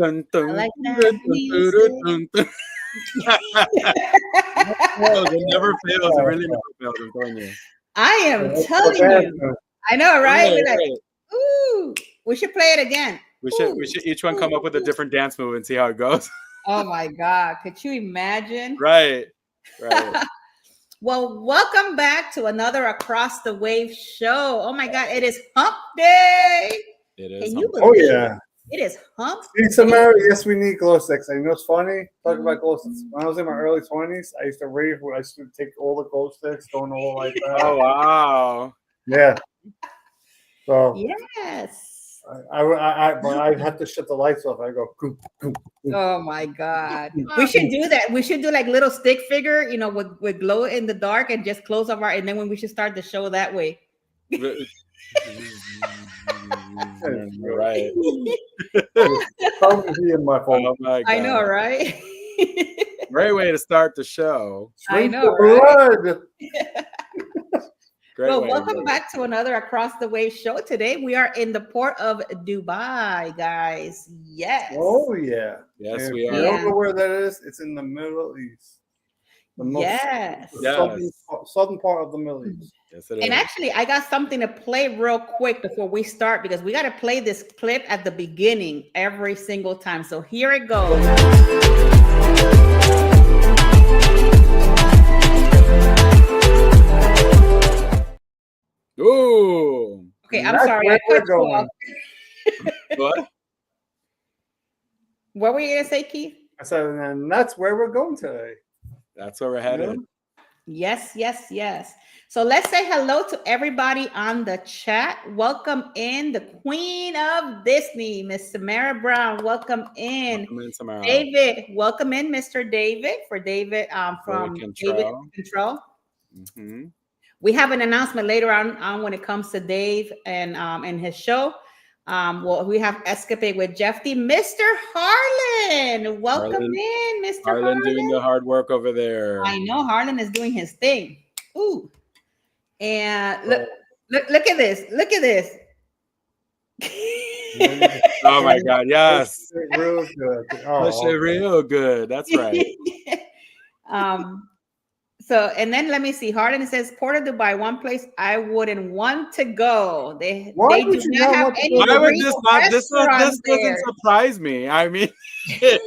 Dun, I dun, like dun, that dun, dun, dun, dun. It never fails. It really never fails. I'm telling you. I am telling you. I know, right? We're like, Right. ooh, we should play it again. We should each one come up with a different dance move and see how it goes. Oh my God. Could you imagine? Right. Well, welcome back to another Across the Wave show. Oh my God, it is hump day. It is. Can you hump believe yeah. it is hump See, day? Samara, yes, we need glow sticks. And you know what's funny? Talk about glow sticks. When I was in my early 20s, I used to rave. I used to take all the glow sticks, going all like that. Oh, wow. Yeah. So Yes. but I'd have to shut the lights off. I go, goop, goop, goop. Oh my God. We should do that. We should do like little stick figure, you know, with glow in the dark and just close our, and then when we should start the show that way. Right. In my phone. Oh my God. I know, right? Great way to start the show. I Drink know, the right? blood. Great Well, way. welcome back to another Across the Wave show. Today we are in the port of Dubai, guys. Yes. Oh yeah. Yes, And we if are. you don't know where that is, it's in the Middle East. The most Yes. southern part of the Middle East. Yes, it is. And actually, I got something to play real quick before we start because we got to play this clip at the beginning every single time. So here it goes. Ooh. Okay, I'm sorry. I cut you off. What? What were you going to say, Keith? I said, and that's where we're going today. That's where we're headed. Yes, yes, yes. So let's say hello to everybody on the chat. Welcome in the Queen of Disney, Miss Samara Brown. Welcome in. Welcome in, Samara. David. Welcome in, Mr. David. For David from David Control. Mm-hmm. We have an announcement later on when it comes to Dave and his show. Well, we have Escapade with Jeff D. Mr. Harlan. Welcome in, Mr. Harlan. Doing the hard work over there. I know Harlan is doing his thing. Ooh. And look at this. Look at this. Oh my God, yes. Real good. Push it real good. That's right. So, and then let me see. Harlan says, Port of Dubai, one place I wouldn't want to go. They do not have any. Why would this not? This doesn't surprise me. I mean, okay.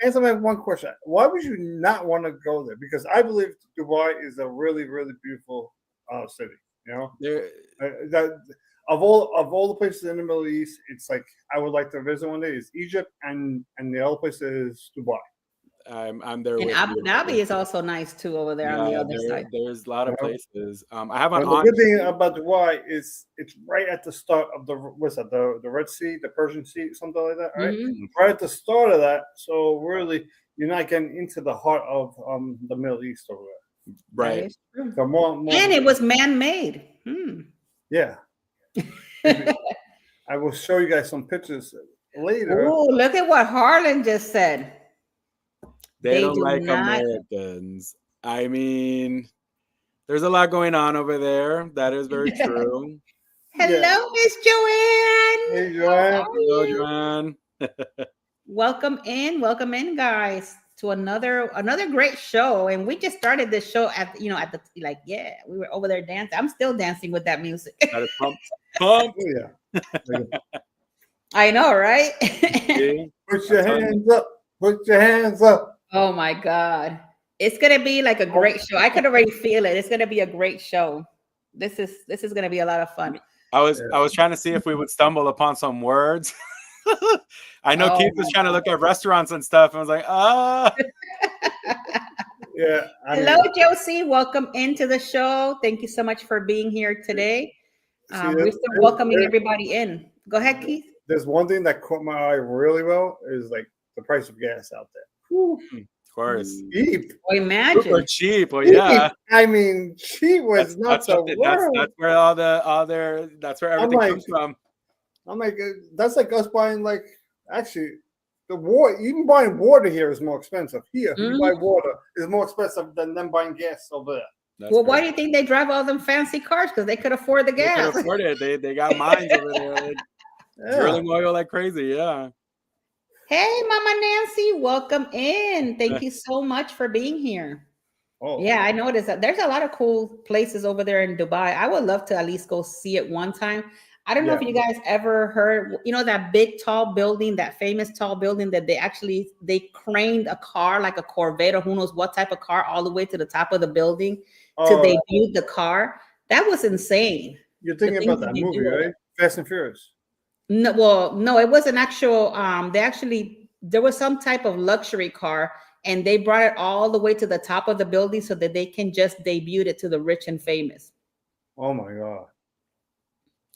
Answer my one question. Why would you not want to go there? Because I believe Dubai is a really, really beautiful city. You know, that of all the places in the Middle East, it's like I would like to visit one day. Is Egypt and the other place is Dubai. I'm there. And Abu Dhabi is also nice too over there on the other side. There's a lot of places. I have an the good thing about Dubai is it's right at the start of the Red Sea, the Persian Sea, something like that, right? Mm-hmm. Right at the start of that. So really, you're not getting into the heart of the Middle East over there. Right. So more and it was man-made. Yeah. I will show you guys some pictures later. Oh, look at what Harlan just said. They don't like Americans. I mean, there's a lot going on over there. That is very true. Hello, Miss Joanne. Hey, Joanne. Hello, Joanne. Welcome in, guys, to another great show. And we just started this show at we were over there dancing. I'm still dancing with that music. Pump. Oh, yeah. I know, right? Put your hands up. Put your hands up. Oh my God. It's gonna be like a great show. I could already feel it. It's gonna be a great show. This is gonna be a lot of fun. I was trying to see if we would stumble upon some words. I know Keith was trying to look at restaurants and stuff. And I was like, Yeah. Hello, Josie. Welcome into the show. Thank you so much for being here today. We're still welcoming everybody in. Go ahead, Keith. There's one thing that caught my eye really well is like the price of gas out there. Of course. Cheap. Oh, imagine. Super cheap. Well, yeah. I mean, cheap was not the word. That's where that's where everything comes from. I'm like, that's like us buying actually the water. Even buying water here is more expensive. Here, you buy water is more expensive than them buying gas over there. That's why do you think they drive all them fancy cars? Because they could afford the gas. They could afford it. They got mines over there. Drilling oil like crazy. Yeah. Hey, Mama Nancy, welcome in. Thank you so much for being here. Oh. Yeah, I noticed that there's a lot of cool places over there in Dubai. I would love to at least go see it one time. I don't know if you guys ever heard, that big tall building, that famous tall building that they craned a car like a Corvette or who knows what type of car all the way to the top of the building to debut the car. That was insane. You're thinking about that movie, right? Fast and Furious. No, well, no, it was an actual, there was some type of luxury car and they brought it all the way to the top of the building so that they can just debut it to the rich and famous. Oh my God.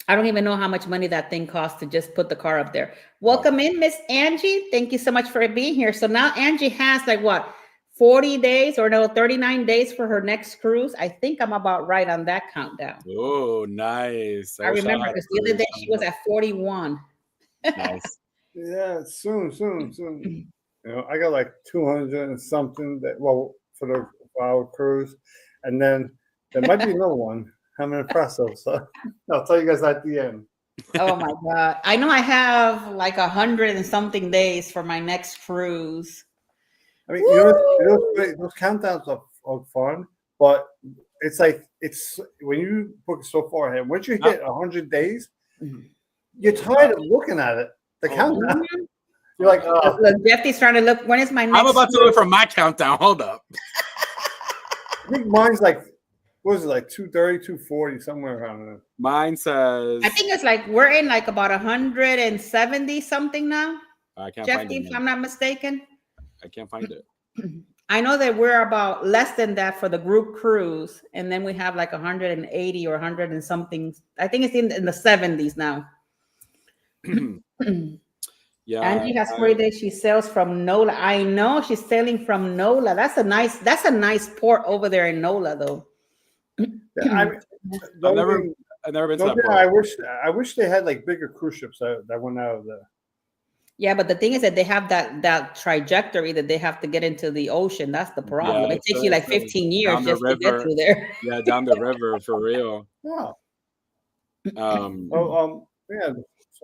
I don't even know how much money that thing costs to just put the car up there. Welcome in, Miss Angie. Thank you so much for being here. So now Angie has 40 days or 39 days for her next cruise. I think I'm about right on that countdown. Oh, nice. I remember because the other day she was at 41. Nice. Yeah, soon. I got 200 and something for our cruise. And then there might be another one. I'm in the process. So I'll tell you guys at the end. Oh my God. I know I have 100 and something days for my next cruise. I mean, those countdowns are fun, but it's when you book so far ahead, once you hit 100 days, you're tired of looking at it. The countdown. You're like, look, Jeffy's trying to look. When is my next? I'm about to look for my countdown. Hold up. I think mine's 230, 240, somewhere around there. Mine says. I think it's we're in about 170 something now. I can't Jeffy, find it. if I'm not mistaken. I can't find it. I know that we're about less than that for the group cruise, and then we have 180 or 100 and something. I think it's in the 70s now. Yeah. Angie has 40 days. She sails from NOLA. I know she's sailing from NOLA. That's a nice port over there in NOLA, though. I've never been to that port. I wish they had bigger cruise ships that went out of there. Yeah, but the thing is that they have that trajectory that they have to get into the ocean. That's the problem. It takes you 15 years just to get through there. Yeah, down the river for real. Yeah.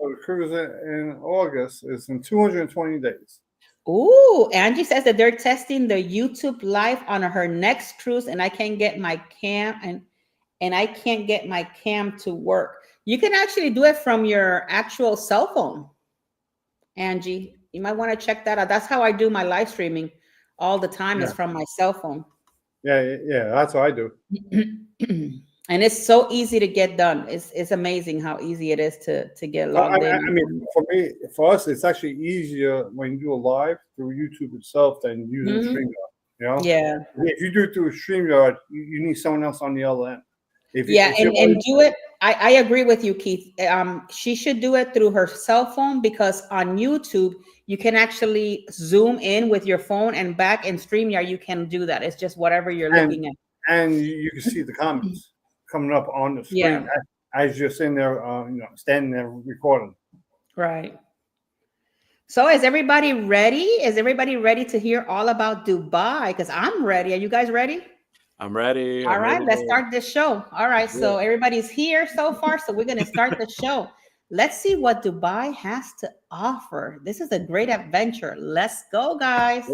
So the cruise in August is in 220 days. Ooh, Angie says that they're testing the YouTube live on her next cruise, and I can't get my cam and I can't get my cam to work. You can actually do it from your actual cell phone. Angie, you might want to check that out. That's how I do my live streaming all the time is from my cell phone. Yeah, that's what I do. And it's so easy to get done. It's amazing how easy it is to get logged in. I mean, for us, it's actually easier when you do a live through YouTube itself than using StreamYard. Yeah. If you do it through StreamYard, you need someone else on the other end. And do it. I agree with you, Keith. She should do it through her cell phone because on YouTube, you can actually zoom in with your phone and back in StreamYard, you can do that. It's just whatever you're looking at. And you can see the comments coming up on the screen as you're sitting there, standing there recording. Right. So is everybody ready? Is everybody ready to hear all about Dubai? Because I'm ready. Are you guys ready? I'm ready. All right, let's start this show. All right, so everybody's here so far, so we're going to start the show. Let's see what Dubai has to offer. This is a great adventure. Let's go, guys.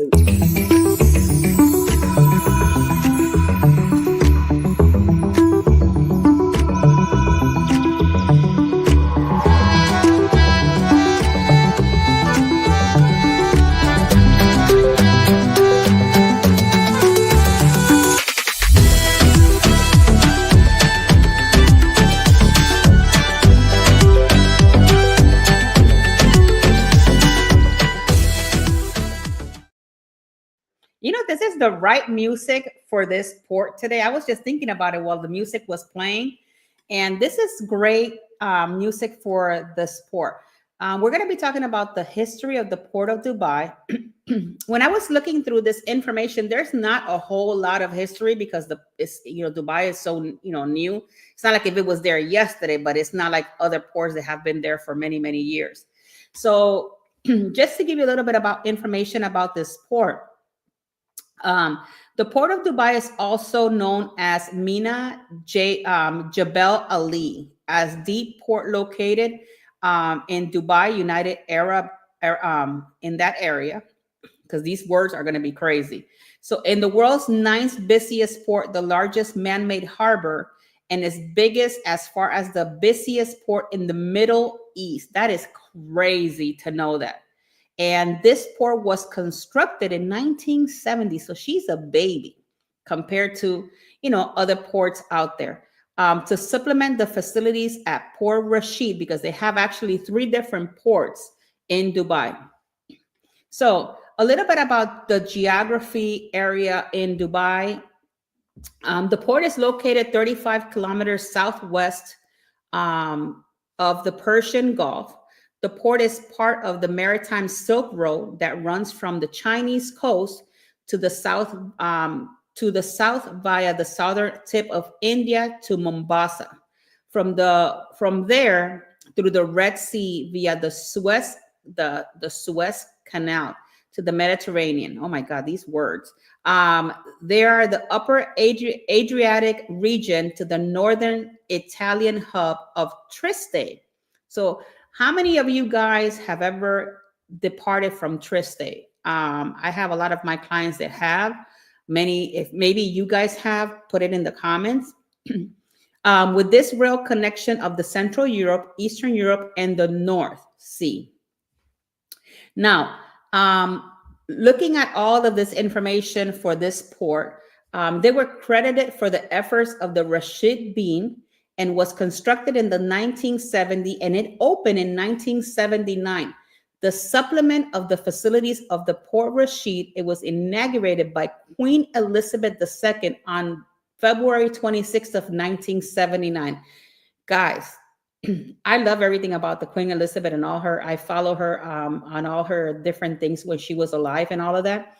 This is the right music for this port today. I was just thinking about it while the music was playing. And this is great music for this port. We're going to be talking about the history of the port of Dubai. When I was looking through this information, there's not a whole lot of history because Dubai is so new. It's not like if it was there yesterday, but it's not like other ports that have been there for many, many years. So just to give you a little bit about information about this port. The port of Dubai is also known as Mina Jebel Ali, as deep port located in Dubai, United Arab, in that area, because these words are going to be crazy. So in the world's ninth busiest port, the largest man-made harbor, and is biggest as far as the busiest port in the Middle East. That is crazy to know that. And this port was constructed in 1970. So she's a baby compared to, other ports out there. To supplement the facilities at Port Rashid, because they have actually 3 different ports in Dubai. So a little bit about the geography area in Dubai. The port is located 35 kilometers southwest of the Persian Gulf. The port is part of the maritime Silk Road that runs from the Chinese coast to the south via the southern tip of India to Mombasa. From there through the Red Sea via the Suez Canal to the Mediterranean. Oh my God, these words. There are the upper Adriatic region to the northern Italian hub of Trieste. So how many of you guys have ever departed from Trieste? I have a lot of my clients that have. Many, if maybe you guys have, put it in the comments. With this rail connection of the Central Europe, Eastern Europe, and the North Sea. Now, looking at all of this information for this port, they were credited for the efforts of the Rashid Bean and was constructed in the 1970 and it opened in 1979. The supplement of the facilities of the Port Rashid, it was inaugurated by Queen Elizabeth II on February 26th of 1979. Guys, I love everything about the Queen Elizabeth and all her. I follow her on all her different things when she was alive and all of that.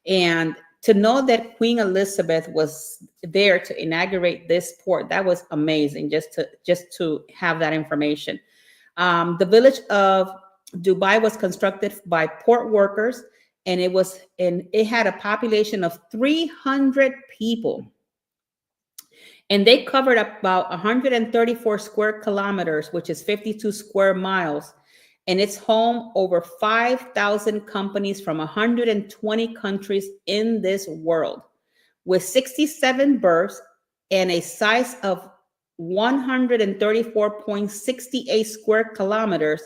And to know that Queen Elizabeth was there to inaugurate this port, that was amazing. Just to have that information. The village of Dubai was constructed by port workers, and it had a population of 300 people. And they covered about 134 square kilometers, which is 52 square miles. And it's home over 5,000 companies from 120 countries in this world. With 67 berths and a size of 134.68 square kilometers,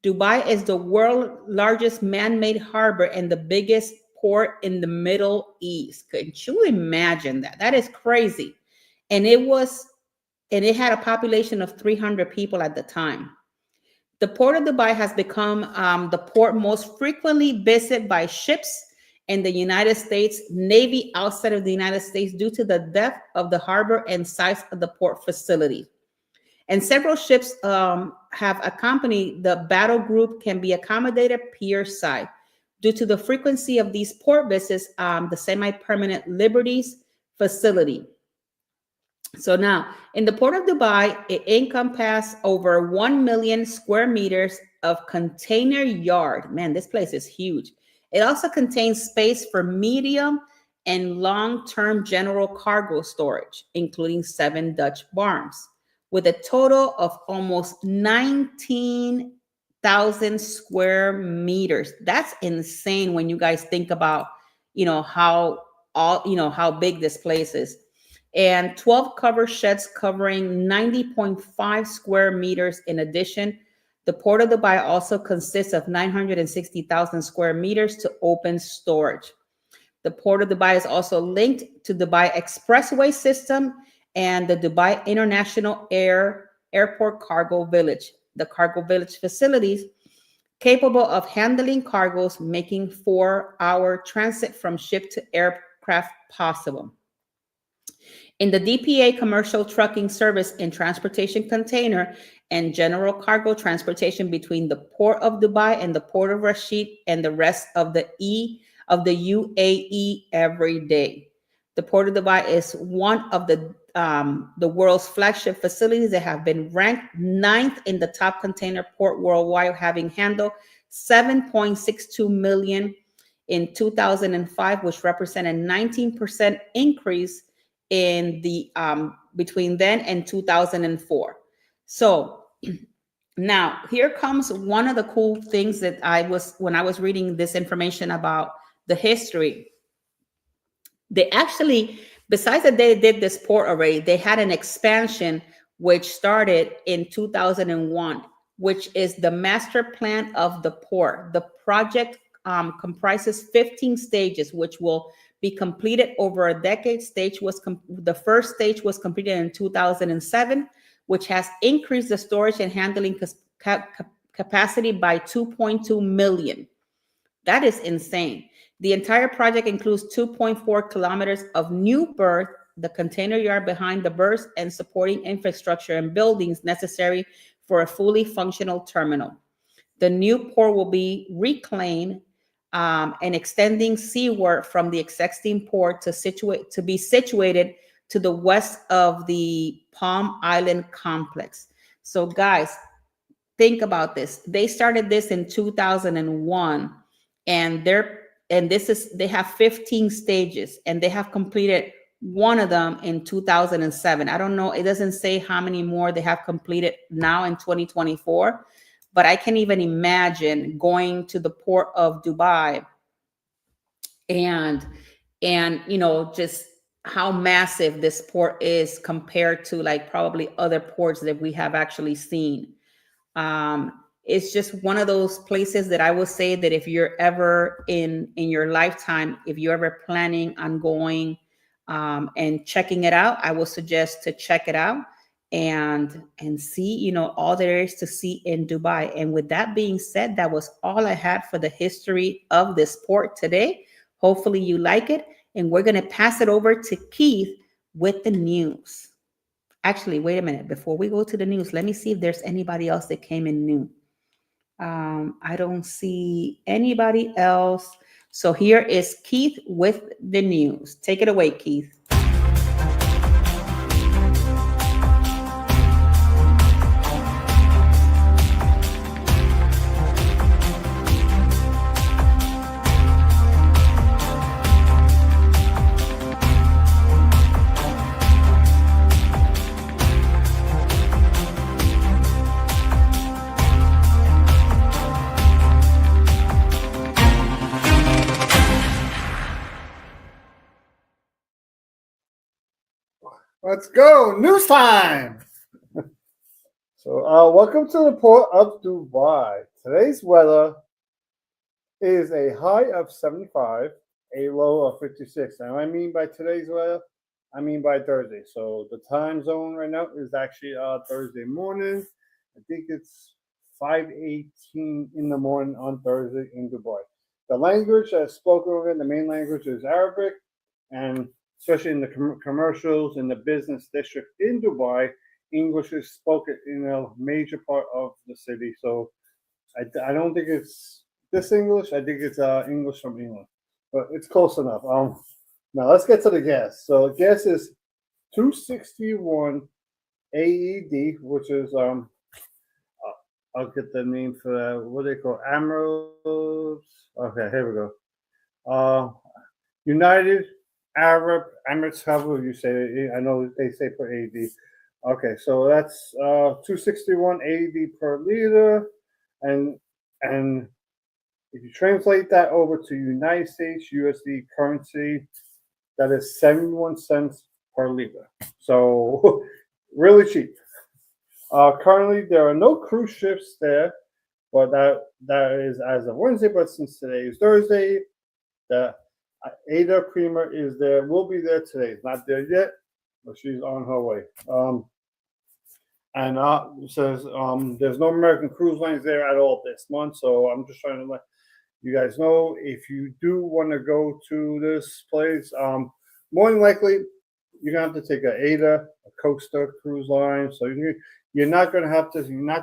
Dubai is the world's largest man-made harbor and the biggest port in the Middle East. Could you imagine that? That is crazy. And it had a population of 300 people at the time. The port of Dubai has become the port most frequently visited by ships in the United States Navy outside of the United States due to the depth of the harbor and size of the port facility. And several ships have accompanied the battle group can be accommodated pier side. Due to the frequency of these port visits, the semi-permanent Liberties facility. So now, in the Port of Dubai, it encompasses over 1 million square meters of container yard. Man, this place is huge. It also contains space for medium and long-term general cargo storage, including 7 Dutch barns, with a total of almost 19,000 square meters. That's insane when you guys think about, how big this place is. And 12 cover sheds covering 90.5 square meters. In addition, the Port of Dubai also consists of 960,000 square meters to open storage. The Port of Dubai is also linked to Dubai Expressway system and the Dubai International Airport Cargo Village. The Cargo Village facilities capable of handling cargoes, making 4-hour transit from ship to aircraft possible. In the DPA commercial trucking service in transportation container and general cargo transportation between the Port of Dubai and the Port of Rashid and the rest of the UAE every day. The Port of Dubai is one of the world's flagship facilities that have been ranked 9th in the top container port worldwide, having handled 7.62 million in 2005, which represented a 19% increase in the between then and 2004. So Now, here comes one of the cool things that when I was reading this information about the history. They actually, besides that they did this port already, they had an expansion which started in 2001, which is the master plan of the port. The project comprises 15 stages, which will be completed over a decade. The first stage was completed in 2007, which has increased the storage and handling capacity by 2.2 million. That is insane. The entire project includes 2.4 kilometers of new berth, the container yard behind the berths, and supporting infrastructure and buildings necessary for a fully functional terminal. The new port will be reclaimed and extending seaward from the existing port to be situated to the west of the Palm Island complex. So, guys, think about this. They started this in 2001, and they have 15 stages, and they have completed one of them in 2007. I don't know, it doesn't say how many more they have completed now in 2024, but I can even imagine going to the port of Dubai and just how massive this port is compared to like probably other ports that we have actually seen. It's just one of those places that I will say that if you're ever in your lifetime, if you're ever planning on going and checking it out, I will suggest to check it out and see all there is to see in Dubai. And with that being said, that was all I had for the history of this port today. Hopefully you like it, and we're going to pass it over to Keith with the news. Actually, wait a minute. Before we go to the news, let me see if there's anybody else that came in new. I don't see anybody else. So here is Keith with the news. Take it away, Keith. Let's go. News time. So, welcome to the port of Dubai. Today's weather is a high of 75, a low of 56. And what I mean by today's weather, I mean by Thursday. So the time zone right now is actually Thursday morning. I think it's 5:18 in the morning on Thursday in Dubai. The language that's spoken over in the main language is Arabic, and especially in the commercials in the business district in Dubai, English is spoken in a major part of the city. So I don't think it's this English. I think it's English from England, but it's close enough. Now let's get to the gas. So gas is 261 AED, which is I'll get the name for that. What do they call Emeralds? Okay, here we go. United Arab Emirates, however you say it. I know they say per AED. Okay, so that's 261 AED per liter, and if you translate that over to United States USD currency, that is 71 cents per liter. So really cheap. Currently, there are no cruise ships there, but that is as of Wednesday. But since today is Thursday, the Ada Creamer is there. Will be there today. It's not there yet, but she's on her way. And it says there's no American Cruise Lines there at all this month. So I'm just trying to let you guys know, if you do want to go to this place, more than likely you're gonna have to take a Ada, a Costa Cruise Line. So you're not gonna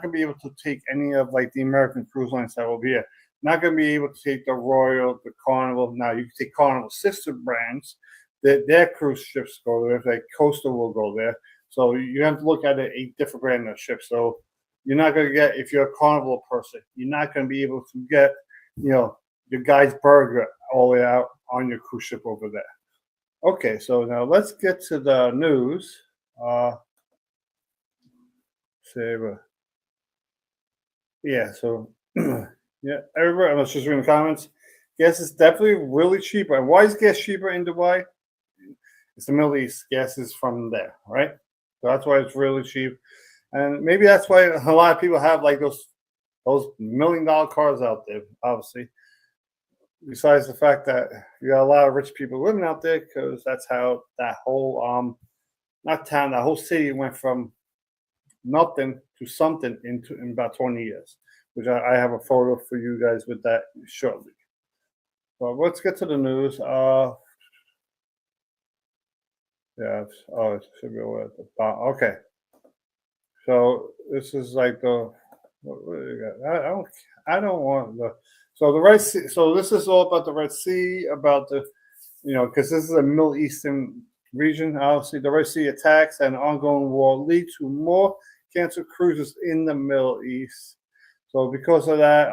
be able to take any of like the American Cruise Lines that will be here. Not gonna be able to take the Royal, the Carnival. Now you can take Carnival sister brands that their cruise ships go there. Like Costa will go there. So you have to look at a different brand of ship. So you're not gonna get, if you're a Carnival person, you're not gonna be able to get, your guy's burger all the way out on your cruise ship over there. Okay, so now let's get to the news. yeah, so yeah, everybody, let's just read the comments. Gas is definitely really cheaper. And why is gas cheaper in Dubai? It's the Middle East. Gas is from there, right? So that's why it's really cheap. And maybe that's why a lot of people have like those $1 million cars out there, obviously. Besides the fact that you got a lot of rich people living out there, because that's how that whole not town, that whole city went from nothing to something in about 20 years, which I have a photo for you guys with that shortly. Well, let's get to the news. Yeah, oh, it should be over at the bottom. Okay. So this is like the what do you got? I don't want the so the Red Sea. So this is all about the Red Sea, about the because this is a Middle Eastern region. Obviously, the Red Sea attacks and ongoing war lead to more canceled cruises in the Middle East. So because of that,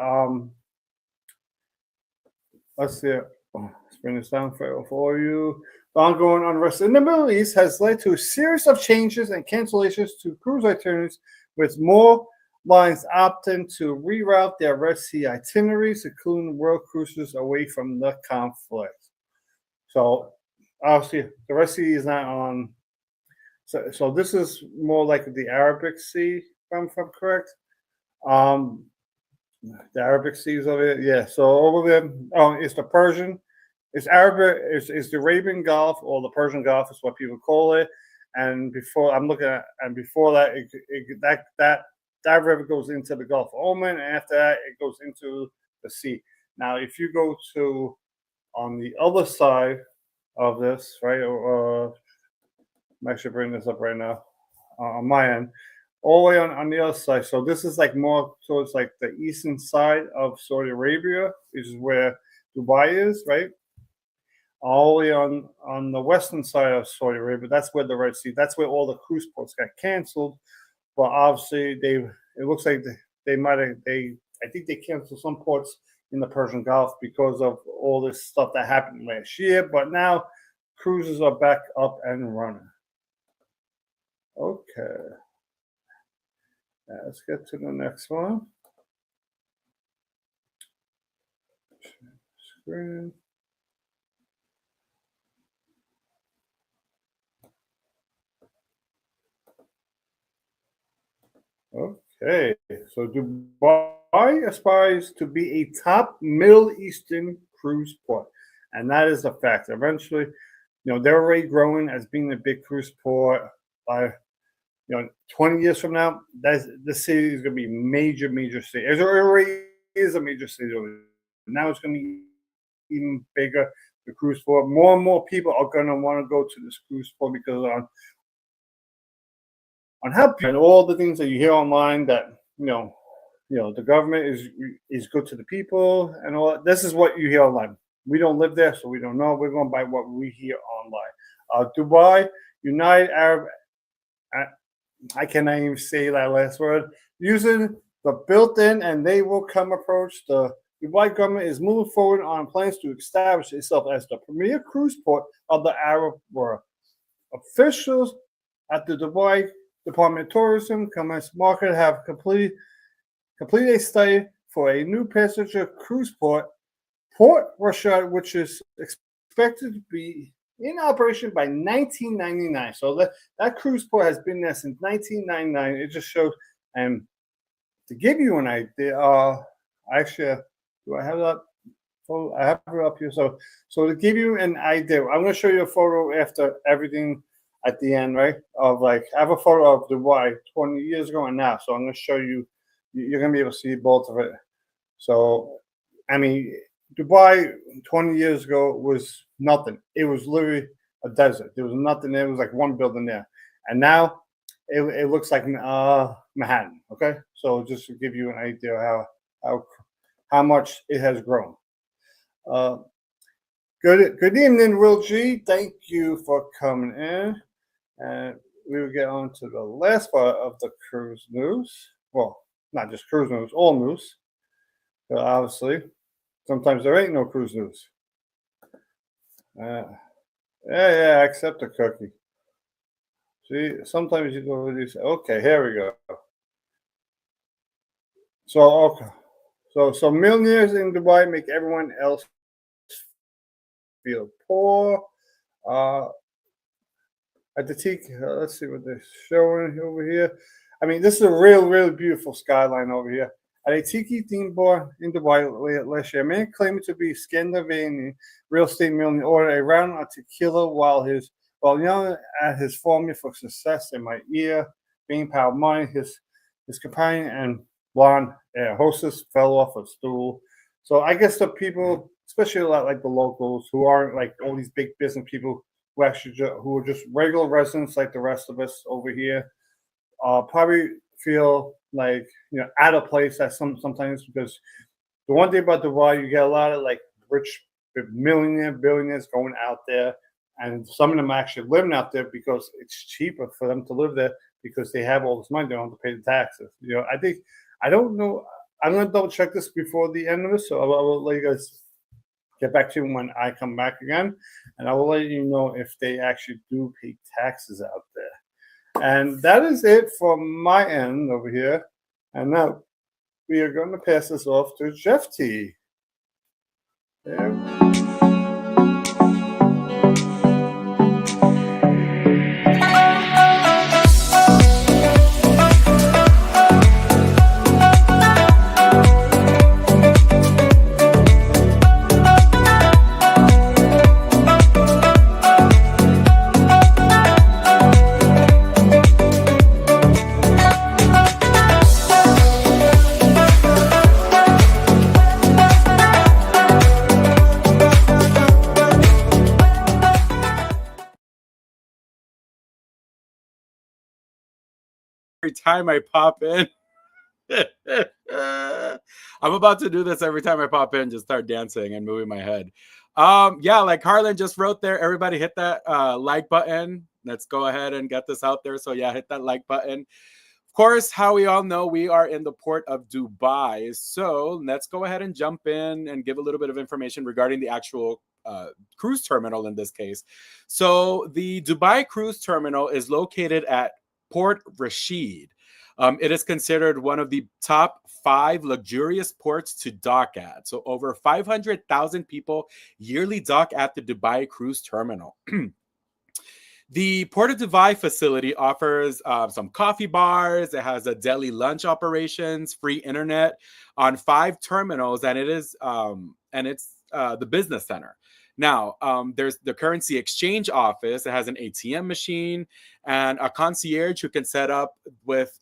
let's see. Let's bring this down for you. The ongoing unrest in the Middle East has led to a series of changes and cancellations to cruise itineraries, with more lines opting to reroute their Red Sea itineraries, including world cruises away from the conflict. So, obviously, the Red Sea is not on. So this is more like the Arabic Sea, if I'm correct. The Arabic Sea is over there. Yeah. So over there, it's the Persian. It's Arabic. It's the Arabian Gulf, or the Persian Gulf is what people call it. And before I'm looking at, and before that, that river goes into the Gulf of Oman, and after that, it goes into the sea. Now, if you go to on the other side of this, right? I'm actually bringing this up right now on my end, all the way on the other side. So this is like more towards like the eastern side of Saudi Arabia, which is where Dubai is, right? All the way on the western side of Saudi Arabia, that's where the Red Sea, that's where all the cruise ports got canceled. But obviously, it looks like they might have, I think they canceled some ports in the Persian Gulf because of all this stuff that happened last year. But now cruises are back up and running. Okay. Let's get to the next one. Screen. Okay, so Dubai aspires to be a top Middle Eastern cruise port, and that is a fact. Eventually, they're already growing as being a big cruise port. By 20 years from now, this city is going to be major city. It already is a major city. Now it's going to be even bigger. The cruise port. More and more people are going to want to go to this cruise port because on how and all the things that you hear online that the government is good to the people and all that. This is what you hear online. We don't live there, so we don't know. We're going by what we hear online. Dubai, United Arab, I cannot even say that last word, using the built-in and they will come approach. The Dubai government is moving forward on plans to establish itself as the premier cruise port of the Arab world. Officials at the Dubai Department of Tourism Commerce Market have completed a study for a new passenger cruise port, Port Rashad, which is expected to be in operation by 1999. So that cruise port has been there since 1999. It just shows, and to give you an idea, actually, do I have that? Oh, I have it up here. So to give you an idea, I'm going to show you a photo after everything at the end, right? Of like, I have a photo of Dubai 20 years ago and now. So I'm going to show you. You're going to be able to see both of it. So, I mean, Dubai 20 years ago was nothing. It was literally a desert. There was nothing there. It was like one building there. And now it looks like Manhattan. Okay. So just to give you an idea how much it has grown. Good evening, Will G. Thank you for coming in. And we will get on to the last part of the cruise news. Well, not just cruise news, all news. So obviously, sometimes there ain't no cruise news. Yeah, I accept the cookie. See, sometimes you go with these. Okay, here we go. So okay, so millionaires in Dubai make everyone else feel poor. Uh, at the teak, let's see what they're showing over here. I mean, this is a really beautiful skyline over here. At a tiki theme bar in Dubai last year, a man claiming to be Scandinavian real estate millionaire ordered a round of tequila while yelling at his formula for success in my ear, being power money. His companion and blonde hostess fell off a stool. So I guess the people, especially like the locals who aren't like all these big business people who actually who are just regular residents like the rest of us over here, probably feel like out of place at sometimes because the one thing about Dubai, you get a lot of like rich billionaires going out there, and some of them are actually living out there because it's cheaper for them to live there because they have all this money, they don't have to pay the taxes. I don't know. I'm gonna double check this before the end of this, so I will let you guys get back to you when I come back again, and I will let you know if they actually do pay taxes out there. And that is it from my end over here. And now we are going to pass this off to Jeff T. Yeah. Every time I pop in. I'm about to do this every time I pop in, just start dancing and moving my head. Yeah, like Harlan just wrote there, everybody hit that like button. Let's go ahead and get this out there. So yeah, hit that like button. Of course, how we all know, we are in the port of Dubai. So let's go ahead and jump in and give a little bit of information regarding the actual cruise terminal in this case. So the Dubai cruise terminal is located at Port Rashid. It is considered one of the top 5 luxurious ports to dock at. So over 500,000 people yearly dock at the Dubai cruise terminal. The Port of Dubai facility offers some coffee bars. It has a deli lunch operations, free internet on 5 terminals, and it's the business center. Now, there's the currency exchange office. It has an ATM machine and a concierge who can set up with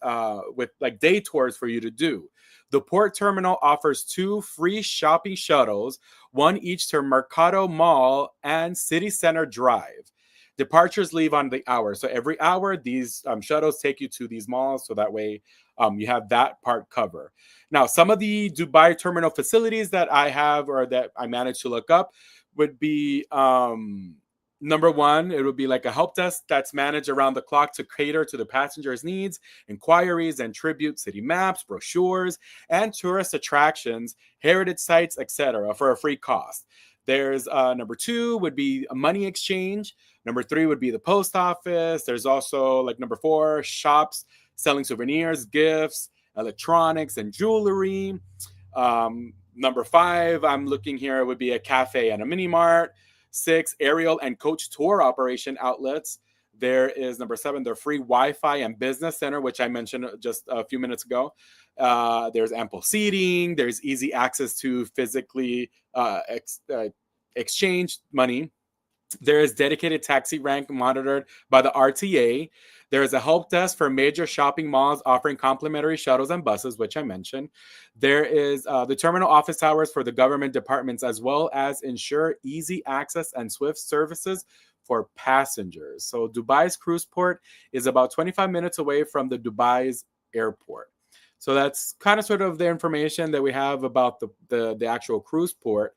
like day tours for you to do. The port terminal offers 2 free shopping shuttles, one each to Mercado Mall and City Center Drive. Departures leave on the hour. So every hour, these shuttles take you to these malls. So that way you have that part covered. Now, some of the Dubai terminal facilities that I have or that I managed to look up would be number one, it would be like a help desk that's managed around the clock to cater to the passengers' needs, inquiries, and tribute city maps, brochures, and tourist attractions, heritage sites, etc. for a free cost. There's number 2 would be a money exchange. Number 3 would be the post office. There's also like number 4, shops selling souvenirs, gifts, electronics, and jewelry. Number 5, I'm looking here, would be a cafe and a mini mart. 6, aerial and coach tour operation outlets. There is number 7, their free Wi-Fi and business center, which I mentioned just a few minutes ago. There's ample seating. There's easy access to physically exchange money. There is dedicated taxi rank monitored by the RTA. There is a help desk for major shopping malls offering complimentary shuttles and buses, which I mentioned. There is the terminal office hours for the government departments, as well as ensure easy access and swift services for passengers. So Dubai's cruise port is about 25 minutes away from the Dubai's airport. So that's kind of sort of the information that we have about the actual cruise port.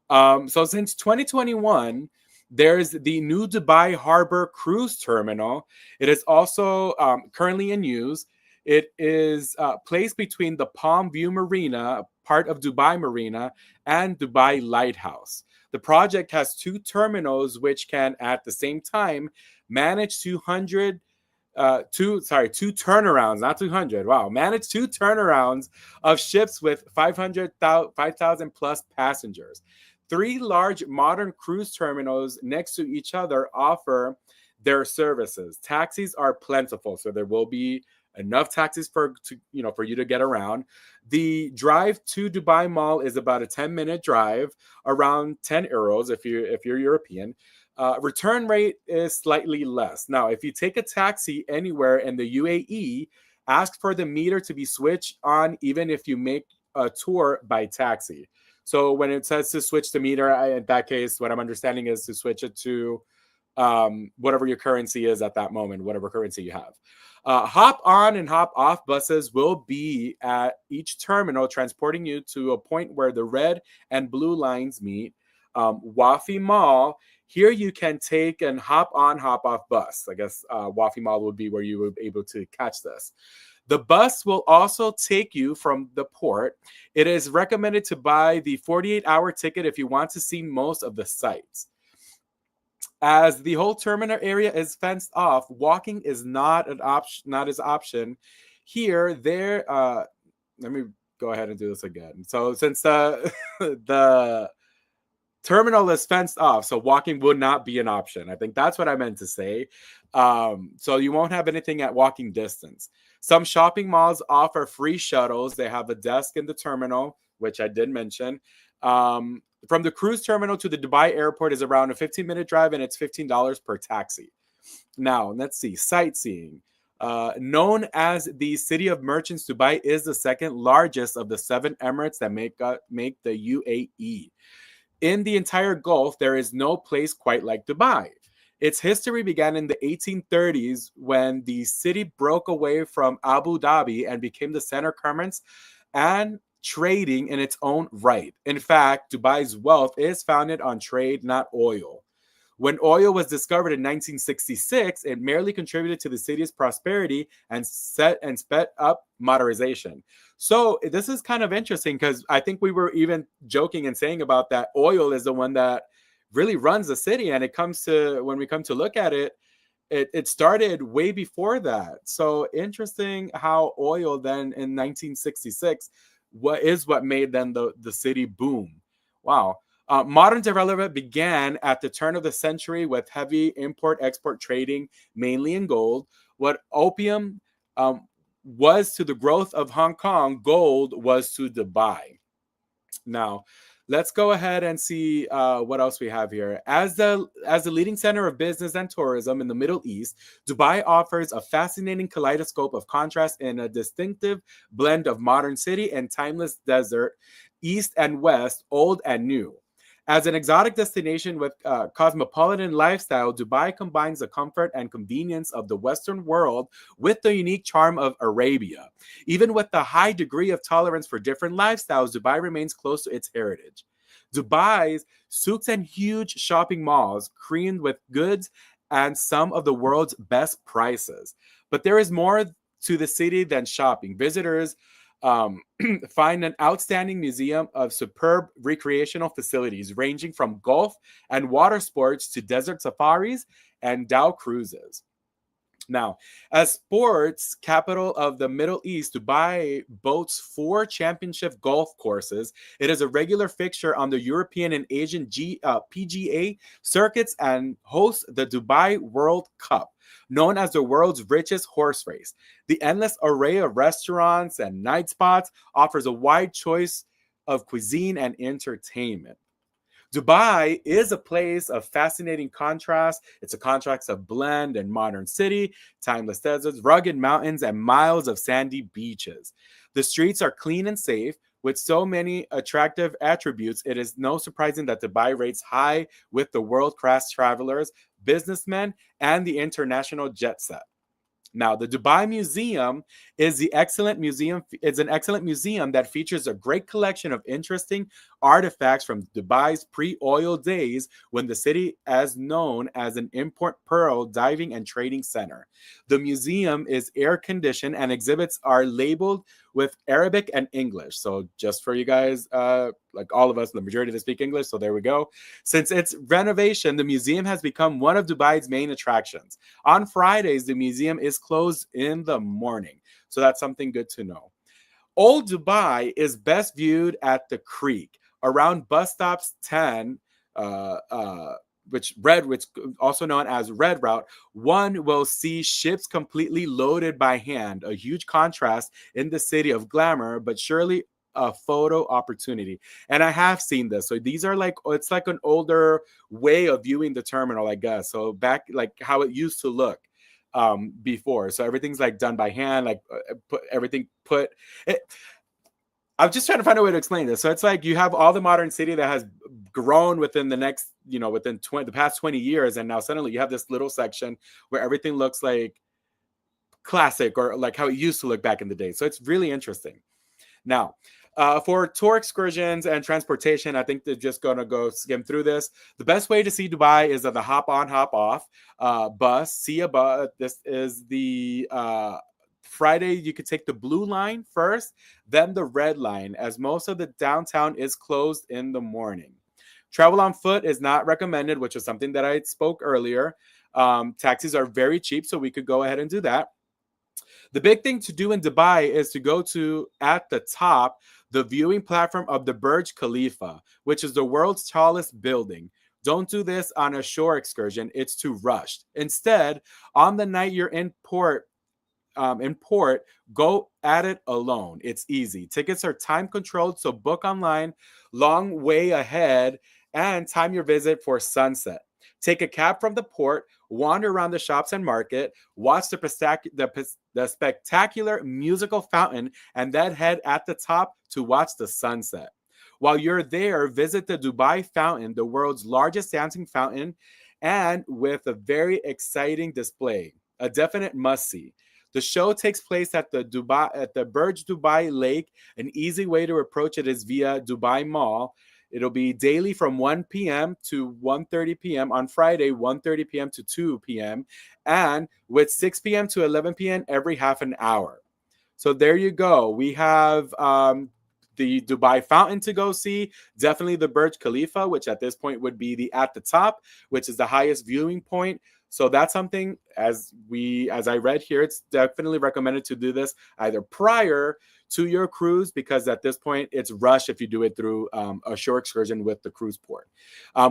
So since 2021, there's the new Dubai Harbor Cruise Terminal. It is also currently in use. It is placed between the Palm View Marina, part of Dubai Marina, and Dubai Lighthouse. The project has 2 terminals which can, at the same time, manage 200 two turnarounds, not 200. Wow, managed 2 turnarounds of ships with 5,000 plus passengers. 3 large modern cruise terminals next to each other offer their services. Taxis are plentiful, so there will be enough taxis for you to get around. The drive to Dubai Mall is about a 10-minute drive, around 10 euros if you're European. Return rate is slightly less. Now, if you take a taxi anywhere in the UAE, ask for the meter to be switched on, even if you make a tour by taxi. So when it says to switch the meter, in that case, what I'm understanding is to switch it to whatever your currency is at that moment, whatever currency you have. Hop on and hop off buses will be at each terminal, transporting you to a point where the red and blue lines meet. Wafi Mall, here you can take and hop on, hop off bus. I guess Wafi Mall would be where you would be able to catch this. The bus will also take you from the port. It is recommended to buy the 48-hour ticket if you want to see most of the sites. As the whole terminal area is fenced off, walking is not an option. Here, there. Let me go ahead and do this again. So since the terminal is fenced off, so walking would not be an option. I think that's what I meant to say. So you won't have anything at walking distance. Some shopping malls offer free shuttles. They have a desk in the terminal, which I did mention. From the cruise terminal to the Dubai airport is around a 15-minute drive, and it's $15 per taxi. Now, let's see. Sightseeing. Known as the City of Merchants, Dubai is the second largest of the 7 emirates that make the UAE. In the entire Gulf, there is no place quite like Dubai. Its history began in the 1830s when the city broke away from Abu Dhabi and became the center of commerce and trading in its own right. In fact, Dubai's wealth is founded on trade, not oil. When oil was discovered in 1966, it merely contributed to the city's prosperity and sped up modernization. So this is kind of interesting because I think we were even joking and saying about that oil is the one that really runs the city. And when we come to look at it, it started way before that. So interesting how oil then in 1966 what made then the city boom. Wow. Modern development began at the turn of the century with heavy import-export trading, mainly in gold. What opium was to the growth of Hong Kong, gold was to Dubai. Now, let's go ahead and see what else we have here. As the leading center of business and tourism in the Middle East, Dubai offers a fascinating kaleidoscope of contrast in a distinctive blend of modern city and timeless desert, east and west, old and new. As an exotic destination with cosmopolitan lifestyle, Dubai combines the comfort and convenience of the Western world with the unique charm of Arabia. Even with the high degree of tolerance for different lifestyles, Dubai remains close to its heritage. Dubai's souks and huge shopping malls creamed with goods and some of the world's best prices. But there is more to the city than shopping. Visitors find an outstanding museum of superb recreational facilities ranging from golf and water sports to desert safaris and dhow cruises. Now, as sports capital of the Middle East, Dubai boasts 4 championship golf courses. It is a regular fixture on the European and Asian PGA circuits and hosts the Dubai World Cup, known as the world's richest horse race. The endless array of restaurants and night spots offers a wide choice of cuisine and entertainment. Dubai is a place of fascinating contrast. It's a contrast of blend and modern city, timeless deserts, rugged mountains, and miles of sandy beaches. The streets are clean and safe. With so many attractive attributes, it is no surprising that Dubai rates high with the world-class travelers, businessmen, and the international jet set. Now, the Dubai Museum is an excellent museum that features a great collection of interesting artifacts from Dubai's pre-oil days when the city is known as an import pearl diving and trading center. The museum is air-conditioned and exhibits are labeled with Arabic and English. So just for you guys, like all of us, the majority that speak English, so there we go. Since its renovation, the museum has become one of Dubai's main attractions. On Fridays, the museum is closed in the morning. So that's something good to know. Old Dubai is best viewed at the creek around bus stops 10, which also known as Red Route. One will see ships completely loaded by hand, a huge contrast in the city of glamour, but surely a photo opportunity. And I have seen this. So these are like, it's like an older way of viewing the terminal, I guess. So back like how it used to look before. So everything's like done by hand, like I'm just trying to find a way to explain this. So it's like you have all the modern city that has grown within the next, within the past 20 years. And now suddenly you have this little section where everything looks like classic or like how it used to look back in the day. So it's really interesting. Now, for tour excursions and transportation, I think they're just going to go skim through this. The best way to see Dubai is at the hop on, hop off bus. See a bus. This is the Friday. You could take the blue line first, then the red line, as most of the downtown is closed in the morning. Travel on foot is not recommended, which is something that I spoke earlier. Taxis are very cheap, so we could go ahead and do that. The big thing to do in Dubai is to go to, at the top, the viewing platform of the Burj Khalifa, which is the world's tallest building. Don't do this on a shore excursion. It's too rushed. Instead, on the night you're in port, go at it alone. It's easy. Tickets are time controlled, so book online long way ahead and time your visit for sunset. Take a cab from the port, wander around the shops and market, watch the spectacular musical fountain, and then head at the top to watch the sunset. While you're there, visit the Dubai Fountain, the world's largest dancing fountain, and with a very exciting display, a definite must-see. The show takes place at the Burj Dubai Lake. An easy way to approach it is via Dubai Mall. It'll be daily from 1 p.m. to 1:30 p.m. on Friday, 1:30 p.m. to 2 p.m. and with 6 p.m. to 11 p.m. every half an hour. So there you go. We have the Dubai Fountain to go see. Definitely the Burj Khalifa, which at this point would be at the top, which is the highest viewing point. So that's something, as I read here, it's definitely recommended to do this either prior to your cruise, because at this point it's rushed if you do it through a shore excursion with the cruise port,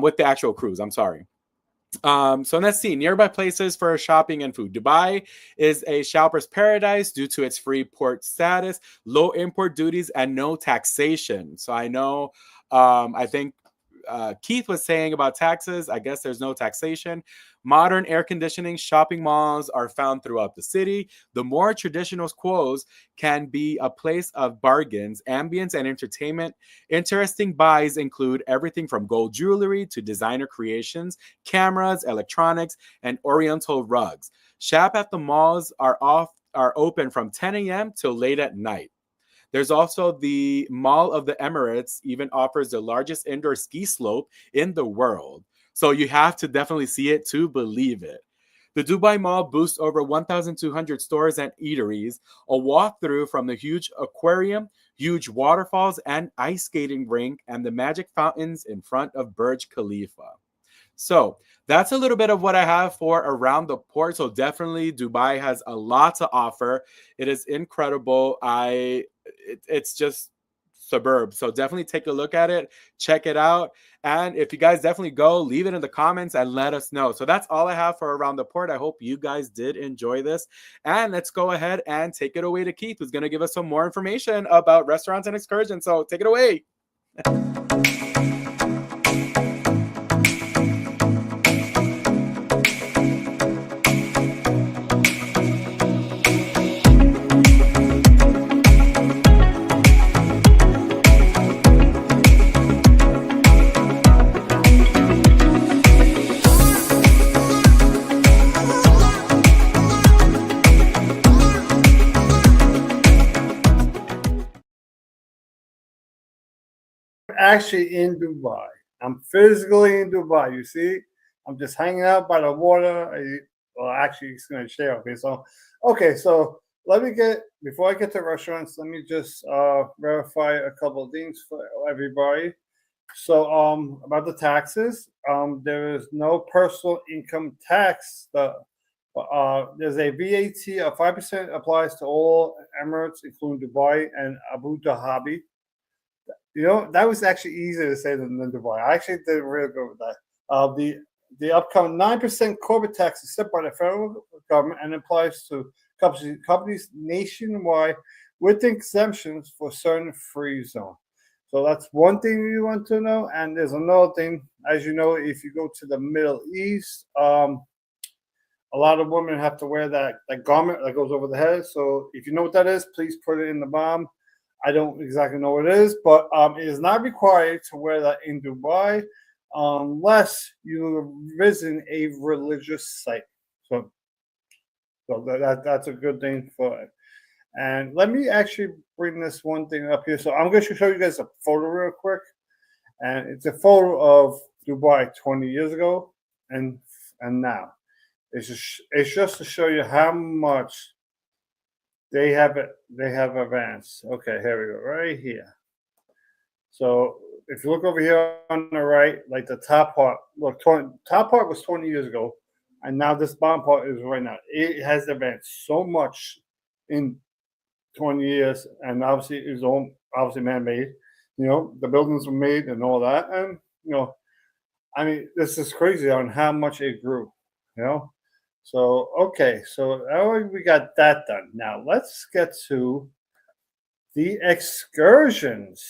with the actual cruise. I'm sorry. So let's see nearby places for shopping and food. Dubai is a shopper's paradise due to its free port status, low import duties, and no taxation. So I know, I think Keith was saying about taxes. I guess there's no taxation. Modern air conditioning shopping malls are found throughout the city. The more traditional quos can be a place of bargains, ambience, and entertainment. Interesting buys include everything from gold jewelry to designer creations, cameras, electronics, and oriental rugs. Shop at the malls are open from 10 a.m. till late at night. There's also the Mall of the Emirates, even offers the largest indoor ski slope in the world. So you have to definitely see it to believe it. The Dubai Mall boasts over 1,200 stores and eateries, a walkthrough from the huge aquarium, huge waterfalls and ice skating rink, and the magic fountains in front of Burj Khalifa. So that's a little bit of what I have for around the port. So definitely Dubai has a lot to offer. It is incredible. It's just suburb. So definitely take a look at it, check it out. And if you guys definitely go, leave it in the comments and let us know. So that's all I have for around the port. I hope you guys did enjoy this. And let's go ahead and take it away to Keith, who's going to give us some more information about restaurants and excursions. So take it away. actually in Dubai. I'm physically in Dubai. You see, I'm just hanging out by the water. Well, actually, it's going to share. Okay, so let me before I get to restaurants, let me just verify a couple of things for everybody. So, about the taxes, there is no personal income tax. There's a VAT of 5% applies to all Emirates, including Dubai and Abu Dhabi. That was actually easier to say than Dubai. I actually did really good with that. The upcoming 9% corporate tax is set by the federal government and applies to companies nationwide with exemptions for certain free zones. So that's one thing you want to know. And there's another thing, as you know, if you go to the Middle East, a lot of women have to wear that garment that goes over the head. So if you know what that is, please put it in the bomb. I don't exactly know what it is, but it is not required to wear that in Dubai unless you're visiting a religious site. So that's a good thing for it. And let me actually bring this one thing up here. So I'm going to show you guys a photo real quick. And it's a photo of Dubai 20 years ago and now. It's just to show you how much they have advanced. Okay, here we go, right here. So if you look over here on the right, like the top part, look, top part was 20 years ago, and now this bottom part is right now. It has advanced so much in 20 years, and obviously it's all obviously man-made. The buildings were made and all that, and I mean, this is crazy on how much it grew. So okay, so we got that done. Now let's get to the excursions.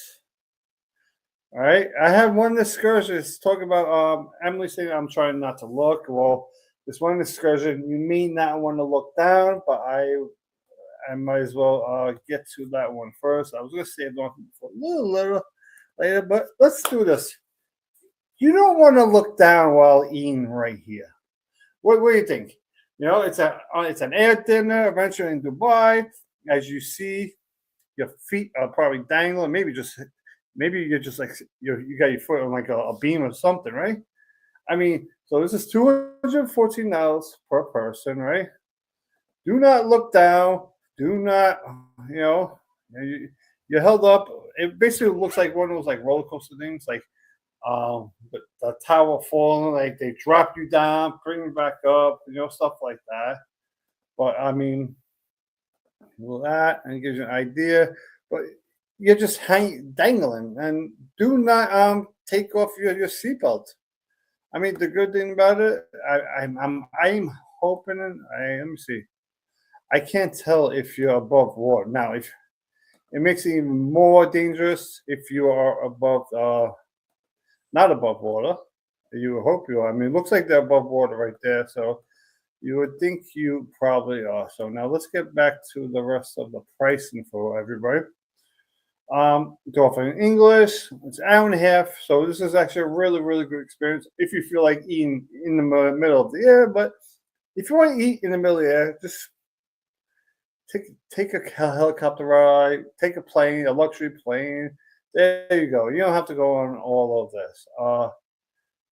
All right, I have one excursion talking about Emily saying I'm trying not to look. Well, this one excursion you may not want to look down, but I might as well get to that one first. I was going to save it for a little later, but let's do this. You don't want to look down while eating right here. What do you think? It's an air dinner eventually in Dubai. As you see, your feet are probably dangling. Maybe you're just like you got your foot on like a beam or something, right? I mean, so this is $214 per person, right? Do not look down. Do not, you're held up. It basically looks like one of those like roller coaster things, like but the tower falling, like they drop you down, bring you back up, stuff like that. But I mean, that and it gives you an idea. But you're just dangling, and do not take off your seatbelt. I mean, the good thing about it, I'm hoping, let me see. I can't tell if you're above water. Now, if it makes it even more dangerous if you are above, not above water. You hope you are. I mean, it looks like they're above water right there. So you would think you probably are. So now let's get back to the rest of the pricing for everybody. It's offered in English. It's an hour and a half. So this is actually a really, really good experience if you feel like eating in the middle of the air. But if you want to eat in the middle of the air, just take a helicopter ride, take a plane, a luxury plane. There you go. You don't have to go on all of this.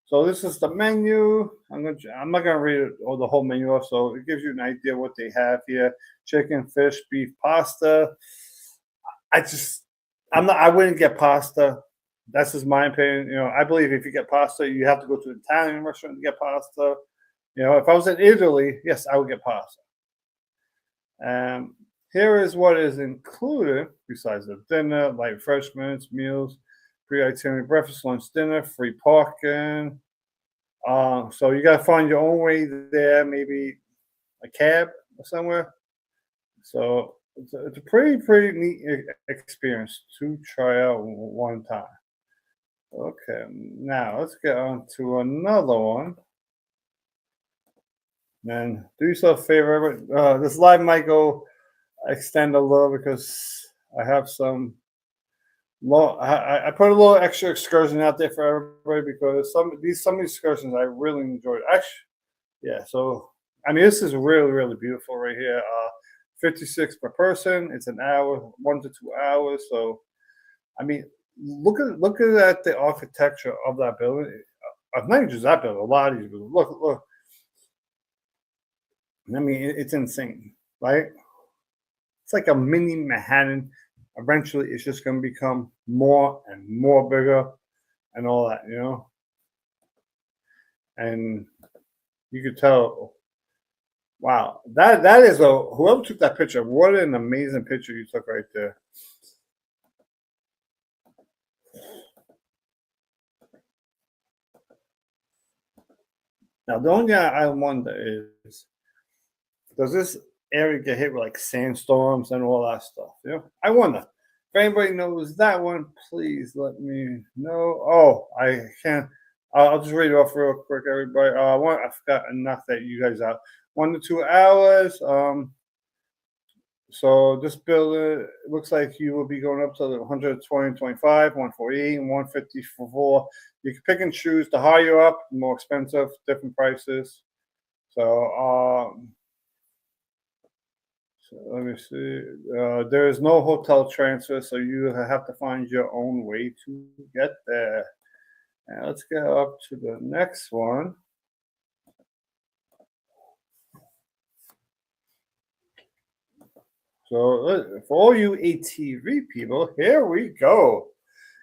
So this is the menu. I'm not gonna read all the whole menu off. So it gives you an idea what they have here: chicken, fish, beef, pasta. I wouldn't get pasta. That's just my opinion. I believe if you get pasta, you have to go to an Italian restaurant to get pasta. If I was in Italy, yes, I would get pasta. Here is what is included besides the dinner, like refreshments, meals, pre-itinerary breakfast, lunch, dinner, free parking. So you got to find your own way there, maybe a cab or somewhere. So it's a pretty neat experience to try out one time. Okay, now let's get on to another one. And do yourself a favor. This live might go extend a little because I have some. I put a little extra excursion out there for everybody because some of these excursions I really enjoyed. Actually, yeah. So I mean, this is really, really beautiful right here. 56 per person. It's an hour, 1 to 2 hours. So I mean, look at the architecture of that building. Not just that building, a lot of these buildings. Look. I mean, it's insane, right? It's like a mini Manhattan. Eventually, it's just going to become more and more bigger and all that, you know? And you could tell, wow, that is whoever took that picture, what an amazing picture you took right there. Now, the only thing I wonder is, does this area get hit with like sandstorms and all that stuff? You know, I wonder. If anybody knows that one, please let me know. Oh, I can't. I'll just read it off real quick, everybody. I forgot enough that you guys out 1 to 2 hours. So this building looks like you will be going up to the 120, 25, 148, and 154. You can pick and choose. The higher you up, the more expensive, different prices. So let me see. There is no hotel transfer, so you have to find your own way to get there. And let's go up to the next one. So for all you ATV people, here we go.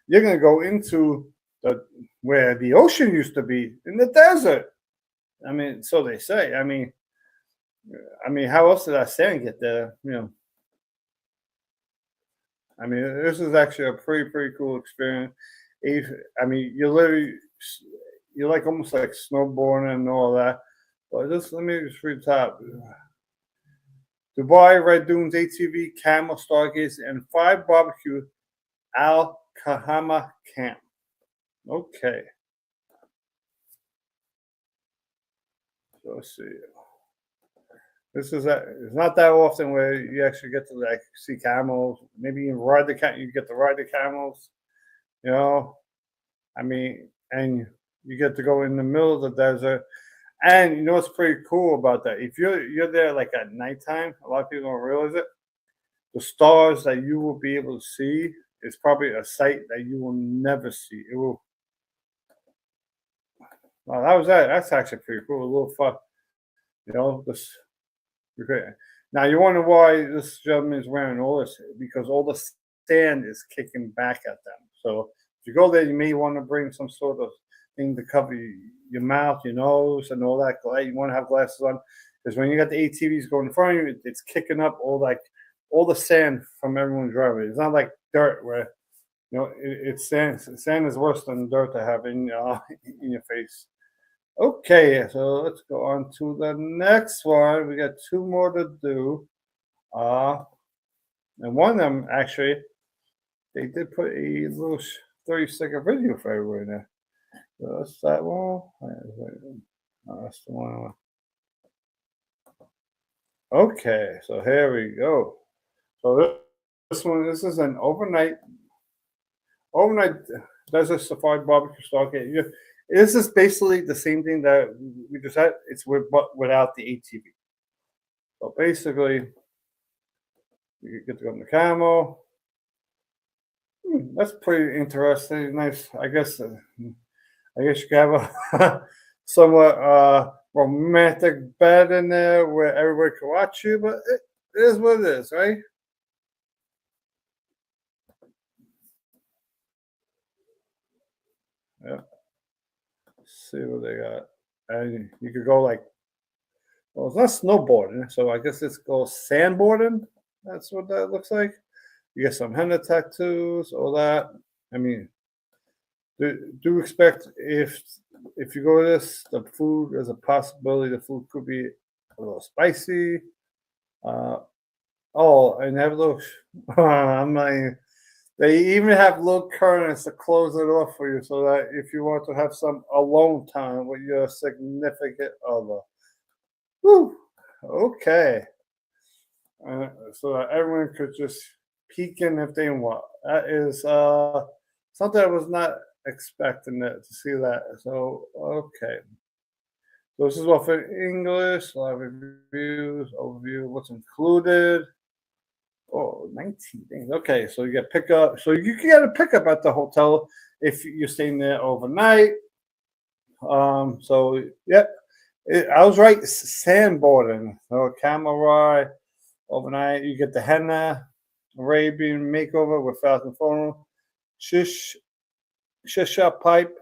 You're gonna go into where the ocean used to be, in the desert. I mean, so they say. I mean, how else did that sand get there? You know. I mean, this is actually a pretty cool experience. I mean, you're like almost like snowboarding and all that. But let me just read the top. Dubai, Red Dunes, ATV, Camel, Stargaze, and 5 Barbecue, Al Kahama Camp. Okay. So let's see. It's not that often where you actually get to like see camels. Maybe you ride you get to ride the camels. You know, I mean, and you get to go in the middle of the desert. And you know what's pretty cool about that? If you're there like at nighttime, a lot of people don't realize it. The stars that you will be able to see is probably a sight that you will never see. It will. Well, that's actually pretty cool. A little fun, you know. Now you wonder why this gentleman is wearing all this, because all the sand is kicking back at them. So if you go there, you may want to bring some sort of thing to cover your mouth, your nose, and all that. You want to have glasses on, because when you got the ATVs going in front of you, it's kicking up all the sand from everyone's driveway. It's not like dirt where, you know, it's sand. Sand is worse than dirt to have in your face. Okay, so let's go on to the next one. We got 2 more to do. And one of them, actually, they did put a little 30-second video for everyone there. So that's that one. That's the one. Okay, so here we go. So this is an overnight desert safari barbecue stargate. This is basically the same thing that we just had. It's but without the ATV. So basically, you get to go on the camel. That's pretty interesting. Nice. I guess you can have a somewhat romantic bed in there where everybody can watch you, but it is what it is, right? Yeah. See what they got. And you could go like, well, it's not snowboarding, so I guess it's called sandboarding. That's what that looks like. You get some henna tattoos, all that. I mean, do expect if you go to this, the food, there's a possibility the food could be a little spicy. And have little. I'm not. They even have little curtains to close it off for you, so that if you want to have some alone time with your significant other. Whew. Okay. So that everyone could just peek in if they want. That is something I was not expecting to see that. So, okay. So this is all for English, live reviews, overview, what's included. Oh, 19 things. Okay, so you get pickup. So you can get a pickup at the hotel if you're staying there overnight. So yeah, I was right. Sandboarding, so camel ride overnight. You get the henna Arabian makeover with thousand phone, shisha pipe,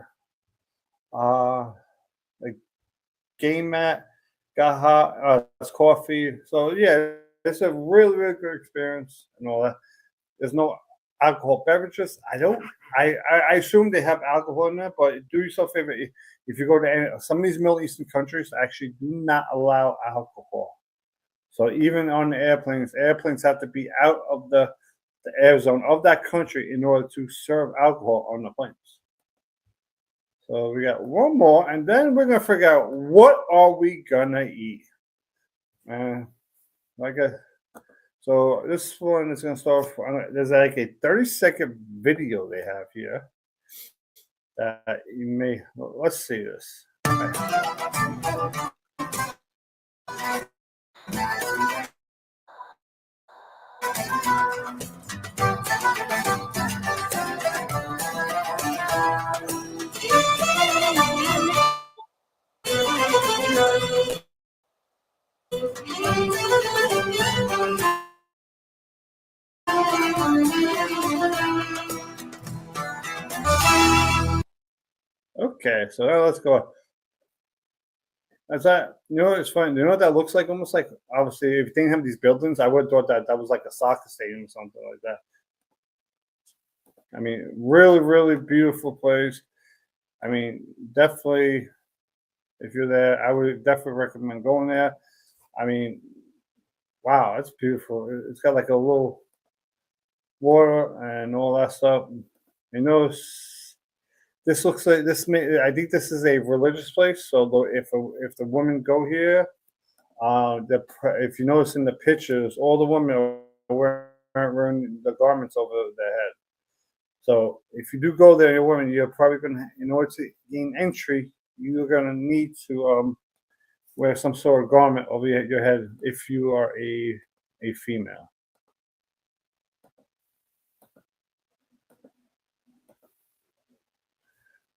like game mat, gaha, it's coffee. So yeah, it's a really really good experience and all that. There's no alcohol beverages. I assume they have alcohol in there, but do yourself a favor. If you go to some of these Middle Eastern countries, actually do not allow alcohol. So even on the airplanes have to be out of the air zone of that country in order to serve alcohol on the planes. So we got one more, and then we're gonna figure out what are we gonna eat. So this one is gonna start. There's like a 30-second video they have here that you may. Let's see this. Okay, so now let's go. Is that, it's funny. You know what that looks like? Almost like, obviously, if you didn't have these buildings, I would have thought that was like a soccer stadium or something like that. I mean, really, really beautiful place. I mean, definitely, if you're there, I would definitely recommend going there. I mean, wow, it's beautiful. It's got like a little water and all that stuff. This looks like this. I think this is a religious place. So if the women go here, if you notice in the pictures, all the women are wearing the garments over their head. So if you do go there, you're a woman, you're probably gonna, in order to gain entry, you're gonna need to wear some sort of garment over your head if you are a female.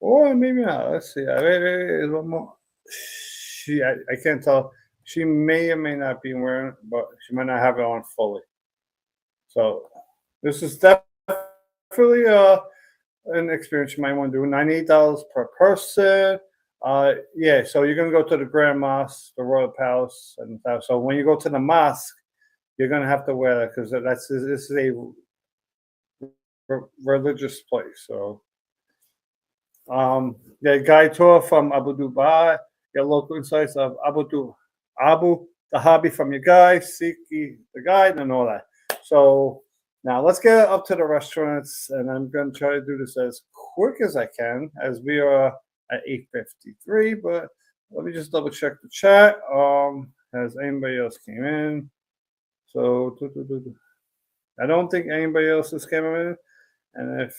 Or maybe not. Let's see. There's one more. I can't tell. She may or may not be wearing it, but she might not have it on fully. So this is definitely an experience you might want to do. $98 per person. Yeah, so you're gonna go to the Grand Mosque, the Royal Palace, and stuff. So when you go to the mosque, you're gonna have to wear that because this is a religious place. So the guide tour from Abu Dubai, get local insights of Abu Dhabi from your guide, Siki the guide, and all that. So now let's get up to the restaurants, and I'm going to try to do this as quick as I can, as we are at 8:53. But let me just double check the chat. Has anybody else came in? So I don't think anybody else has came in, and if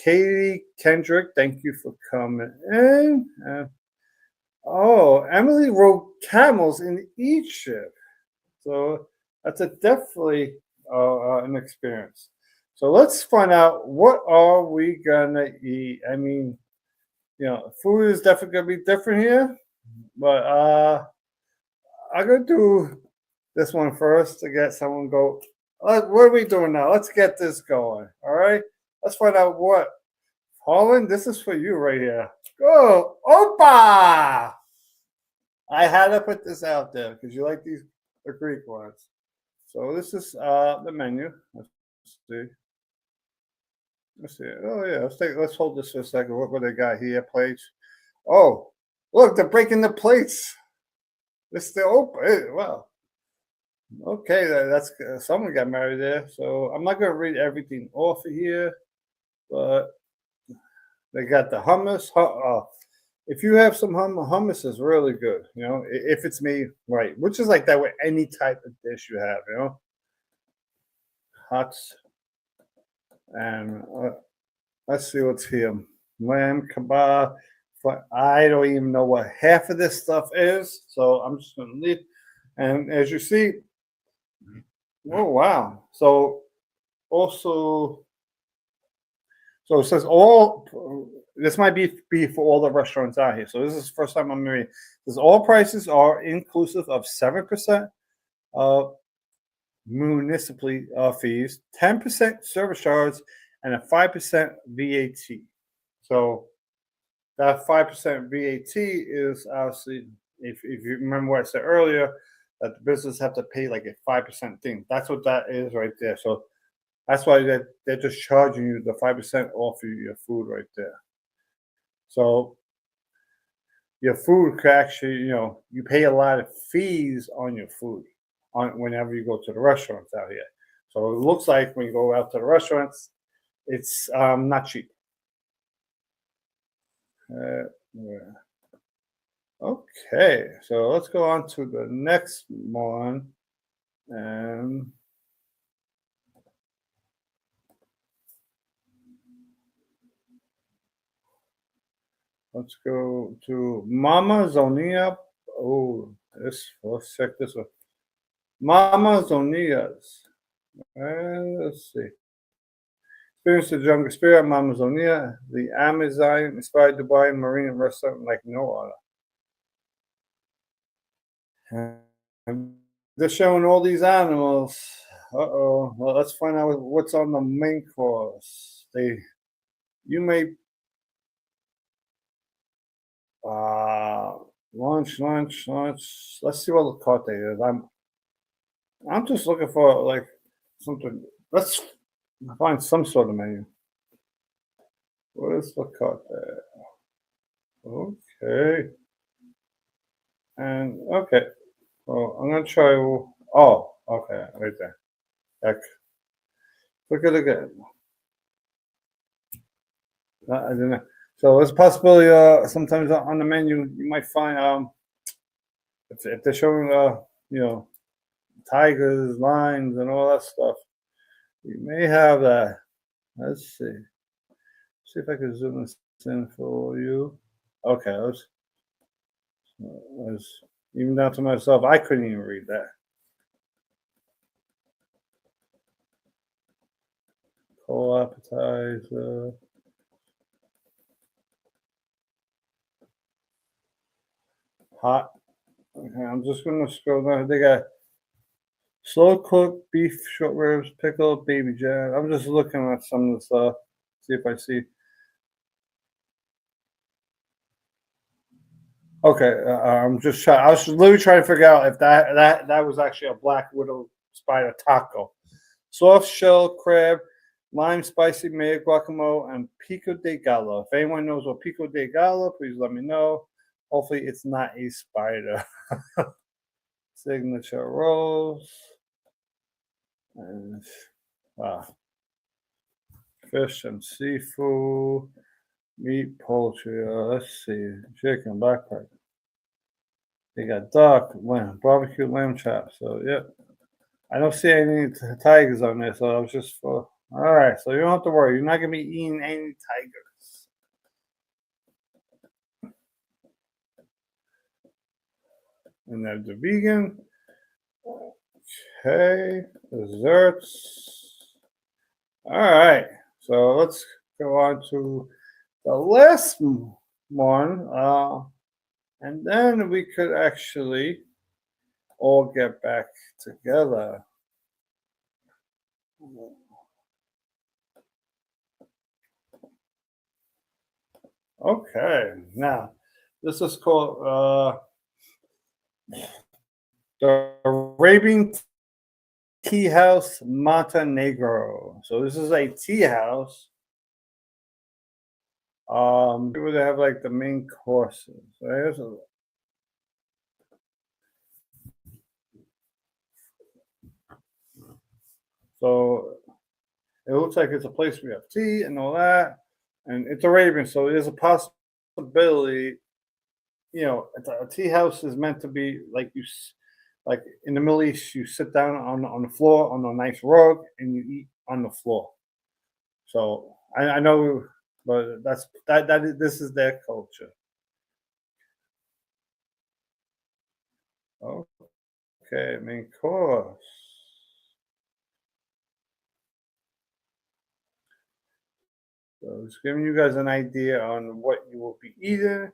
Katie Kendrick, thank you for coming in. Emily rode camels in Egypt. So that's definitely an experience. So let's find out, what are we gonna eat? I mean, food is definitely gonna be different here, but I'm gonna do this one first to get someone go. What are we doing now? Let's get this going. All right. Let's find out what. Holland, this is for you right here. Go, Opa! I had to put this out there because you like the Greek ones. So this is the menu. Let's see. Oh yeah, let's hold this for a second. What they got here? Plates. Oh, look, they're breaking the plates. It's the open. Wow. Okay, that's someone got married there. So I'm not gonna read everything off of here, but they got the hummus. If you have some hummus is really good. If it's made right, which is like that with any type of dish you have. Hot. And let's see what's here. Lamb kebab. I don't even know what half of this stuff is, so I'm just gonna leave. And as you see, Oh wow! So also, so it says all. This might be for all the restaurants out here. So this is the first time I'm reading. It says all prices are inclusive of 7% of municipal fees, 10% service charge, and a 5% VAT. So that 5% VAT is obviously, if you remember what I said earlier, that the business have to pay like a 5% thing. That's what that is right there. So that's why they're just charging you the 5% off your food right there. So your food could actually, you pay a lot of fees on your food on whenever you go to the restaurants out here. So it looks like when you go out to the restaurants, it's not cheap. Yeah. Okay, so let's go on to the next one. And let's go to Mama Zonia. Oh, let's check this one. Mama Zonia's. Let's see. Experience the jungle spirit, Mama Zonia, the Amazon inspired Dubai marine restaurant like no other. And they're showing all these animals. Uh-oh. Well, let's find out what's on the main course. You may lunch. Let's see what the carte is. I'm just looking for like something. Let's find some sort of menu. What is the carte? Okay. And okay. Well, I'm gonna try. Oh, okay, right there. Heck. Look at it again. I don't know. So there's a possibility. Sometimes on the menu you might find if they're showing tigers, lions, and all that stuff. You may have that. Let's see. See if I can zoom this in for you. Okay, let's even down to myself. I couldn't even read that. Whole appetizer. Hot. Okay, I'm just gonna scroll down. They got slow cooked beef, short ribs, pickle, baby jam. I'm just looking at some of the stuff. See if I see. Okay, I'm just trying. I was literally trying to figure out if that was actually a black widow spider taco. Soft shell crab, lime spicy mayo guacamole, and pico de gallo. If anyone knows what pico de gallo, please let me know. Hopefully, it's not a spider. Signature rolls and fish and seafood, meat, poultry. Let's see, chicken, backpack. They got duck, lamb, barbecue lamb chops. So yeah, I don't see any tigers on there. So I was just for. All right, so you don't have to worry. You're not gonna be eating any tigers. And then the vegan. Okay, desserts. All right, so let's go on to the last one, and then we could actually all get back together. Okay, now this is called the Arabian Tea House Montenegro. So this is a tea house. Where they have like the main courses. So it looks like it's a place we have tea and all that, and it's Arabian, so there's a possibility. A tea house is meant to be like in the Middle East, you sit down on the floor on a nice rug and you eat on the floor. So I know, but this is their culture. Okay, main course. So it's giving you guys an idea on what you will be eating,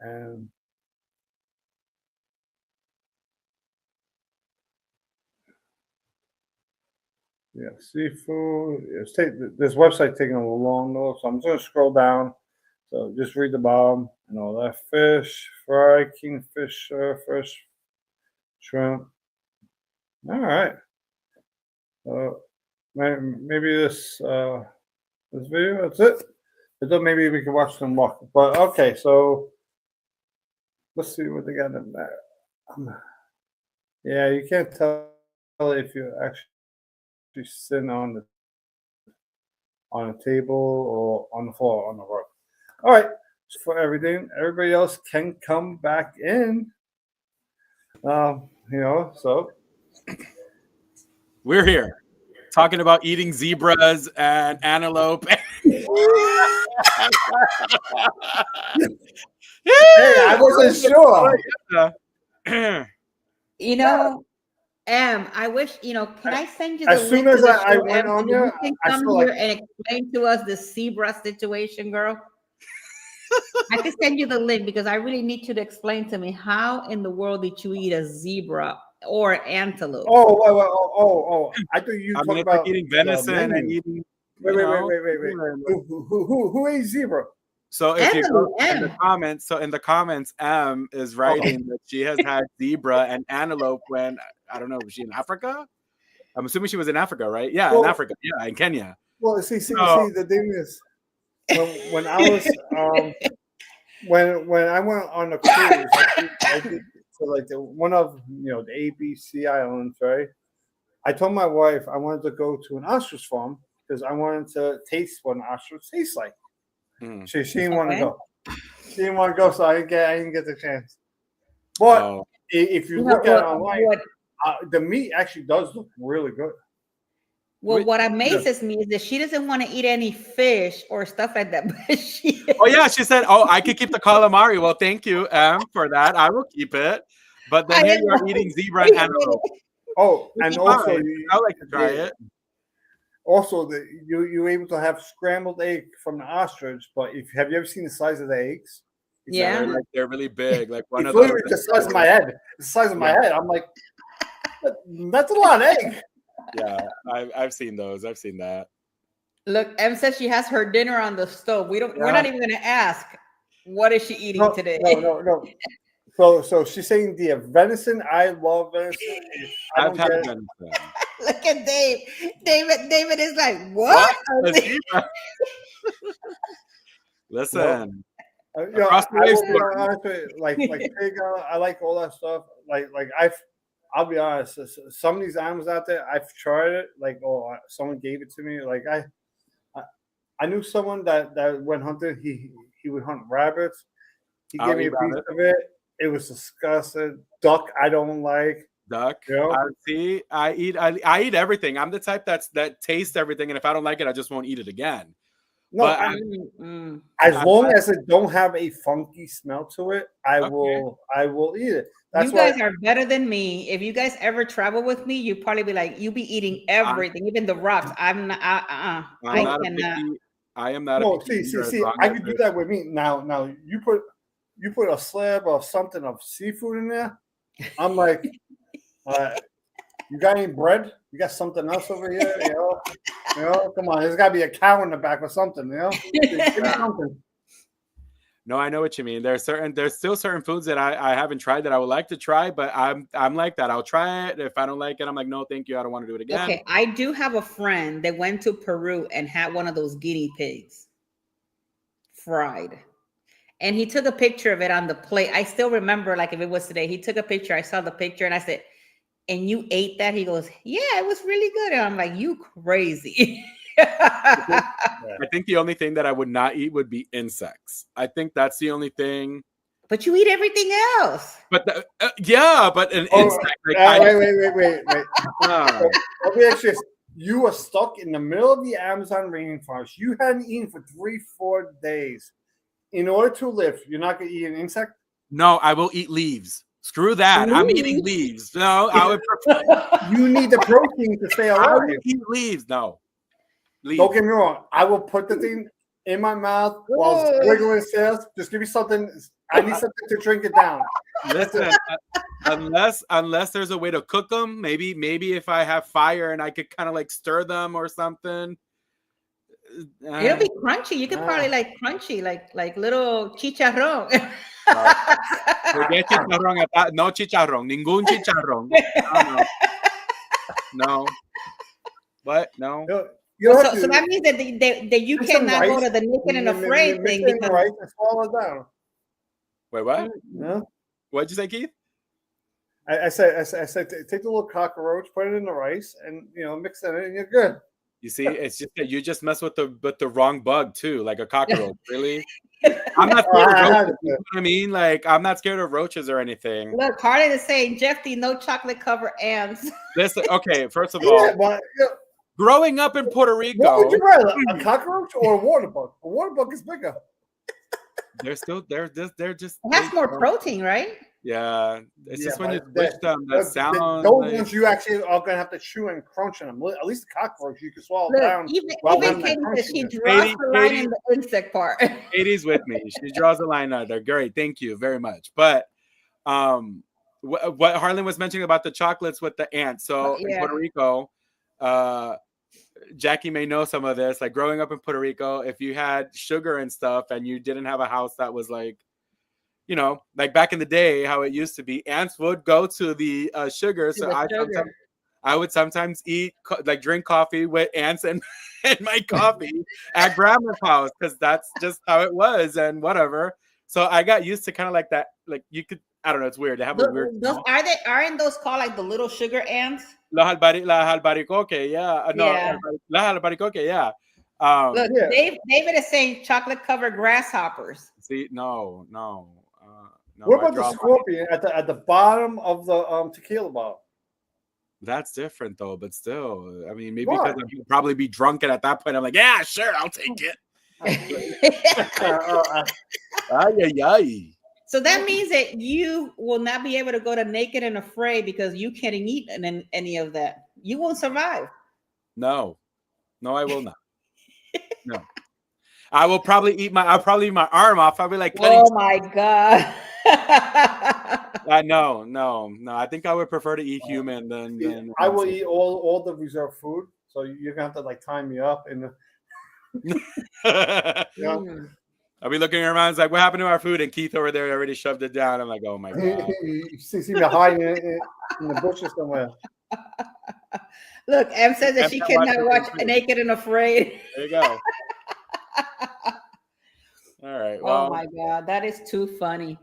and yeah, seafood. This website taking a long note, so I'm just gonna scroll down. So just read the bottom and all that. Fish, fry, kingfish, fish, shrimp. All right. Maybe this video. That's it. I thought maybe we could watch some more. But okay, so let's see what they got in there. Yeah, you can't tell if you actually sit on a table or on the floor on the rug. All right, so for everything, everybody else can come back in. So we're here talking about eating zebras and antelope. Hey, I wasn't sure. I wish, can I send you as the soon link as to the I show, went on you there, can I come feel here like and explain to us the zebra situation, girl? I can send you the link because I really need you to explain to me how in the world did you eat a zebra or antelope? Oh! I thought you I talking mean, it's about like eating venison and eating. Wait. Who ate zebra? So if you go in the comments, M is writing that she has had zebra and antelope when, I don't know, was she in Africa? I'm assuming she was in Africa, right? Yeah, in Africa. Yeah, in Kenya. Well, see, the thing is, when I was when I went on a cruise, I did for like one of the ABC islands, right? I told my wife I wanted to go to an ostrich farm because I wanted to taste what an ostrich tastes like. She didn't want to go. She didn't want to go, so I didn't get the chance. But if you look at it online, the meat actually does look really good. Well, what amazes me is that she doesn't want to eat any fish or stuff like that. But she said, I could keep the calamari. Well, thank you, M, for that. I will keep it. But then here you're eating zebra and antelope. And also, I like to try it. Also, you're able to have scrambled egg from the ostrich, but have you ever seen the size of the eggs? They're really big. Like one of those. It's the size of my head. It's the size of my head. I'm like, that's a lot of egg. Yeah, I've seen those. I've seen that. Look, Em says she has her dinner on the stove. We're not even going to ask what is she eating today. No. So she's saying the venison. I love venison. I've had venison. Look at Dave. David is like, what? Listen. Honestly, like pig. I like all that stuff. I'll be honest. Some of these animals out there, I've tried it. Someone gave it to me. Like I knew someone that went hunting. He would hunt rabbits. He gave me a piece of it. It was disgusting. Duck, I don't like. Duck. I eat everything. I'm the type that tastes everything, and if I don't like it, I just won't eat it again. No, as long as it don't have a funky smell to it, I will eat it. You guys are better than me. If you guys ever travel with me, you probably be like, you be eating everything, even the rocks. I'm not. I am not. No, see. I could do that with me. Now, you put a slab or something of seafood in there. I'm like, you got any bread? You got something else over here? Come on. There's got to be a cow in the back or something. Give me something. No, I know what you mean. There's still certain foods that I haven't tried that I would like to try, but I'm like that. I'll try it. If I don't like it, I'm like, no, thank you. I don't want to do it again. Okay, I do have a friend that went to Peru and had one of those guinea pigs fried. And he took a picture of it on the plate. I still remember, like if it was today, he took a picture. I saw the picture and I said, and you ate that? He goes, yeah, it was really good. And I'm like, you crazy. I think the only thing that I would not eat would be insects. I think that's the only thing. But you eat everything else. But but an insect. Wait. Let me ask you this. You were stuck in the middle of the Amazon rainforest. You hadn't eaten for 3-4 days. In order to live, you're not going to eat an insect? No, I will eat leaves. Screw that. I'm eating leaves. No, I would prefer. You need the protein to stay alive. I would eat leaves. No. Leaves. Don't get me wrong. I will put the thing in my mouth while wiggling his tails. Just give me something. I need something to drink it down. Listen, unless there's a way to cook them, maybe if I have fire and I could kind of like stir them or something. It'll be crunchy. You could probably like crunchy, like little chicharrón. Forget chicharrón. No chicharrón. Ningún chicharrón. No. What? No. So that means that you cannot go to the naked and afraid thing. Because rice and swallow it down. Wait, what? No. What'd you say, Keith? I said, take the little cockroach, put it in the rice, and mix it in, and you're good. You see, it's just that you just mess with the wrong bug too, like a cockroach. Really? I'm not scared of roaches. You know what I mean? Like, I'm not scared of roaches or anything. Look, Harlan is saying, Jeffy, no chocolate cover ants. Listen, okay, first of all, growing up in Puerto Rico, what would you rather, a cockroach or a water bug? A water bug is bigger. They're just. It has more protein, right? Yeah, it's just when you push them, that sound. Those ones you actually are gonna have to chew and crunch on them. At least the cockroach you can swallow down. Even Katie says she draws the line in the insect part. Katie's with me. She draws the line out. They're great. Thank you very much. But what Harlan was mentioning about the chocolates with the ants. So in Puerto Rico, Jackie may know some of this. Like growing up in Puerto Rico, if you had sugar and stuff and you didn't have a house that was like, like back in the day, how it used to be, ants would go to the sugar. So I would sometimes drink coffee with ants and my coffee at grandma's house because that's just how it was and whatever. So I got used to kind of like that. Like you could, I don't know, it's weird. They have a weird. Aren't those called like the little sugar ants? La albaricoque, yeah. La albaricoque, yeah. Look, David is saying chocolate covered grasshoppers. See, no. What about the scorpion at the bottom of the tequila bottle? That's different though, but still, I mean, maybe because I would probably be drunk, and at that point, I'm like, yeah, sure, I'll take it. So that means that you will not be able to go to Naked and Afraid because you can't eat any of that. You won't survive. No, I will not. No. I'll probably eat my arm off. I'll be like, oh my God. No. I think I would prefer to eat human than I will eat all the reserved food. So you're gonna have to like tie me up in the I'll be looking around, it's like, what happened to our food? And Keith over there already shoved it down. I'm like, oh my God. You see me hiding in the bushes somewhere. Look, Em says that she cannot watch Naked and Afraid. There you go. All right. Well, oh my God, that is too funny.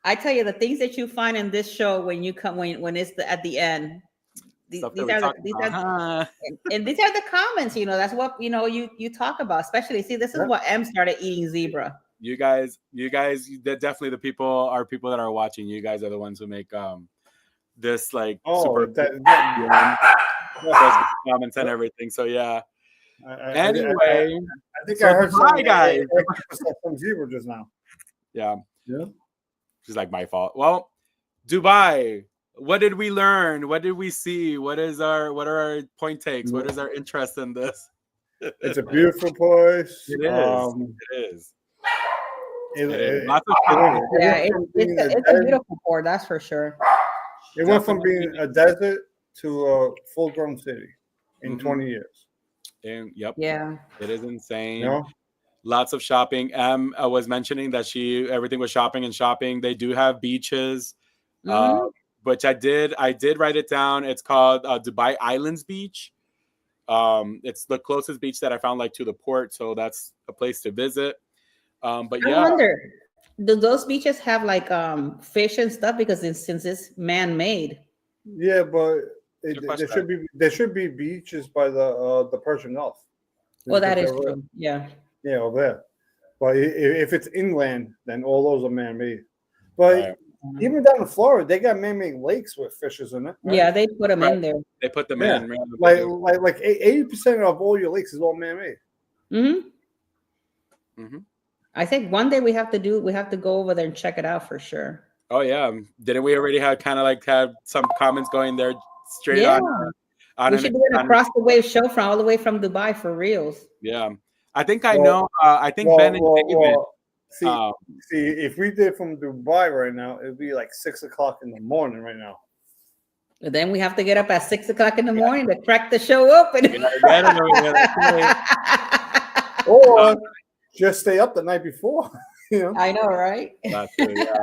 I tell you, the things that you find in this show when you come when it's at the end. These are the comments. That's what you talk about. Especially, see, this is what M started eating zebra. You guys, definitely the people that are watching. You guys are the ones who make this like super comments and everything. So yeah. Anyway, I think I heard some zebra just now. Yeah. She's like, my fault. Well, Dubai. What did we learn? What did we see? What are our point takes? What is our interest in this? It's a beautiful place. It is. It's a beautiful port, that's for sure. It went from being a desert to a full-grown city in 20 years. And yeah, it is insane. Lots of shopping. Was mentioning that everything was shopping. They do have beaches. Which I did write it down. It's called Dubai Islands Beach. It's the closest beach that I found to the port, so that's a place to visit. But I wonder, do those beaches have fish and stuff? Because since it's man-made. Yeah, but there should be beaches by the Persian Gulf. Well, that is true. Yeah. Yeah, over there. But if it's inland, then all those are man-made. But even down in Florida, they got man-made lakes with fishes in it. Right? Yeah, they put them in there. They put them in. Like 80% of all your lakes is all man-made. I think one day we have to go over there and check it out for sure. Oh yeah, didn't we already have have some comments going there straight on? We should do an across the wave show all the way from Dubai for reals. Yeah, I think I know. I think Ben and David. See, if we did from Dubai right now, it'd be like 6 o'clock in the morning right now. But then we have to get up at 6 o'clock in the morning to crack the show open. Or just stay up the night before. You know? I know, right? That's true, yeah.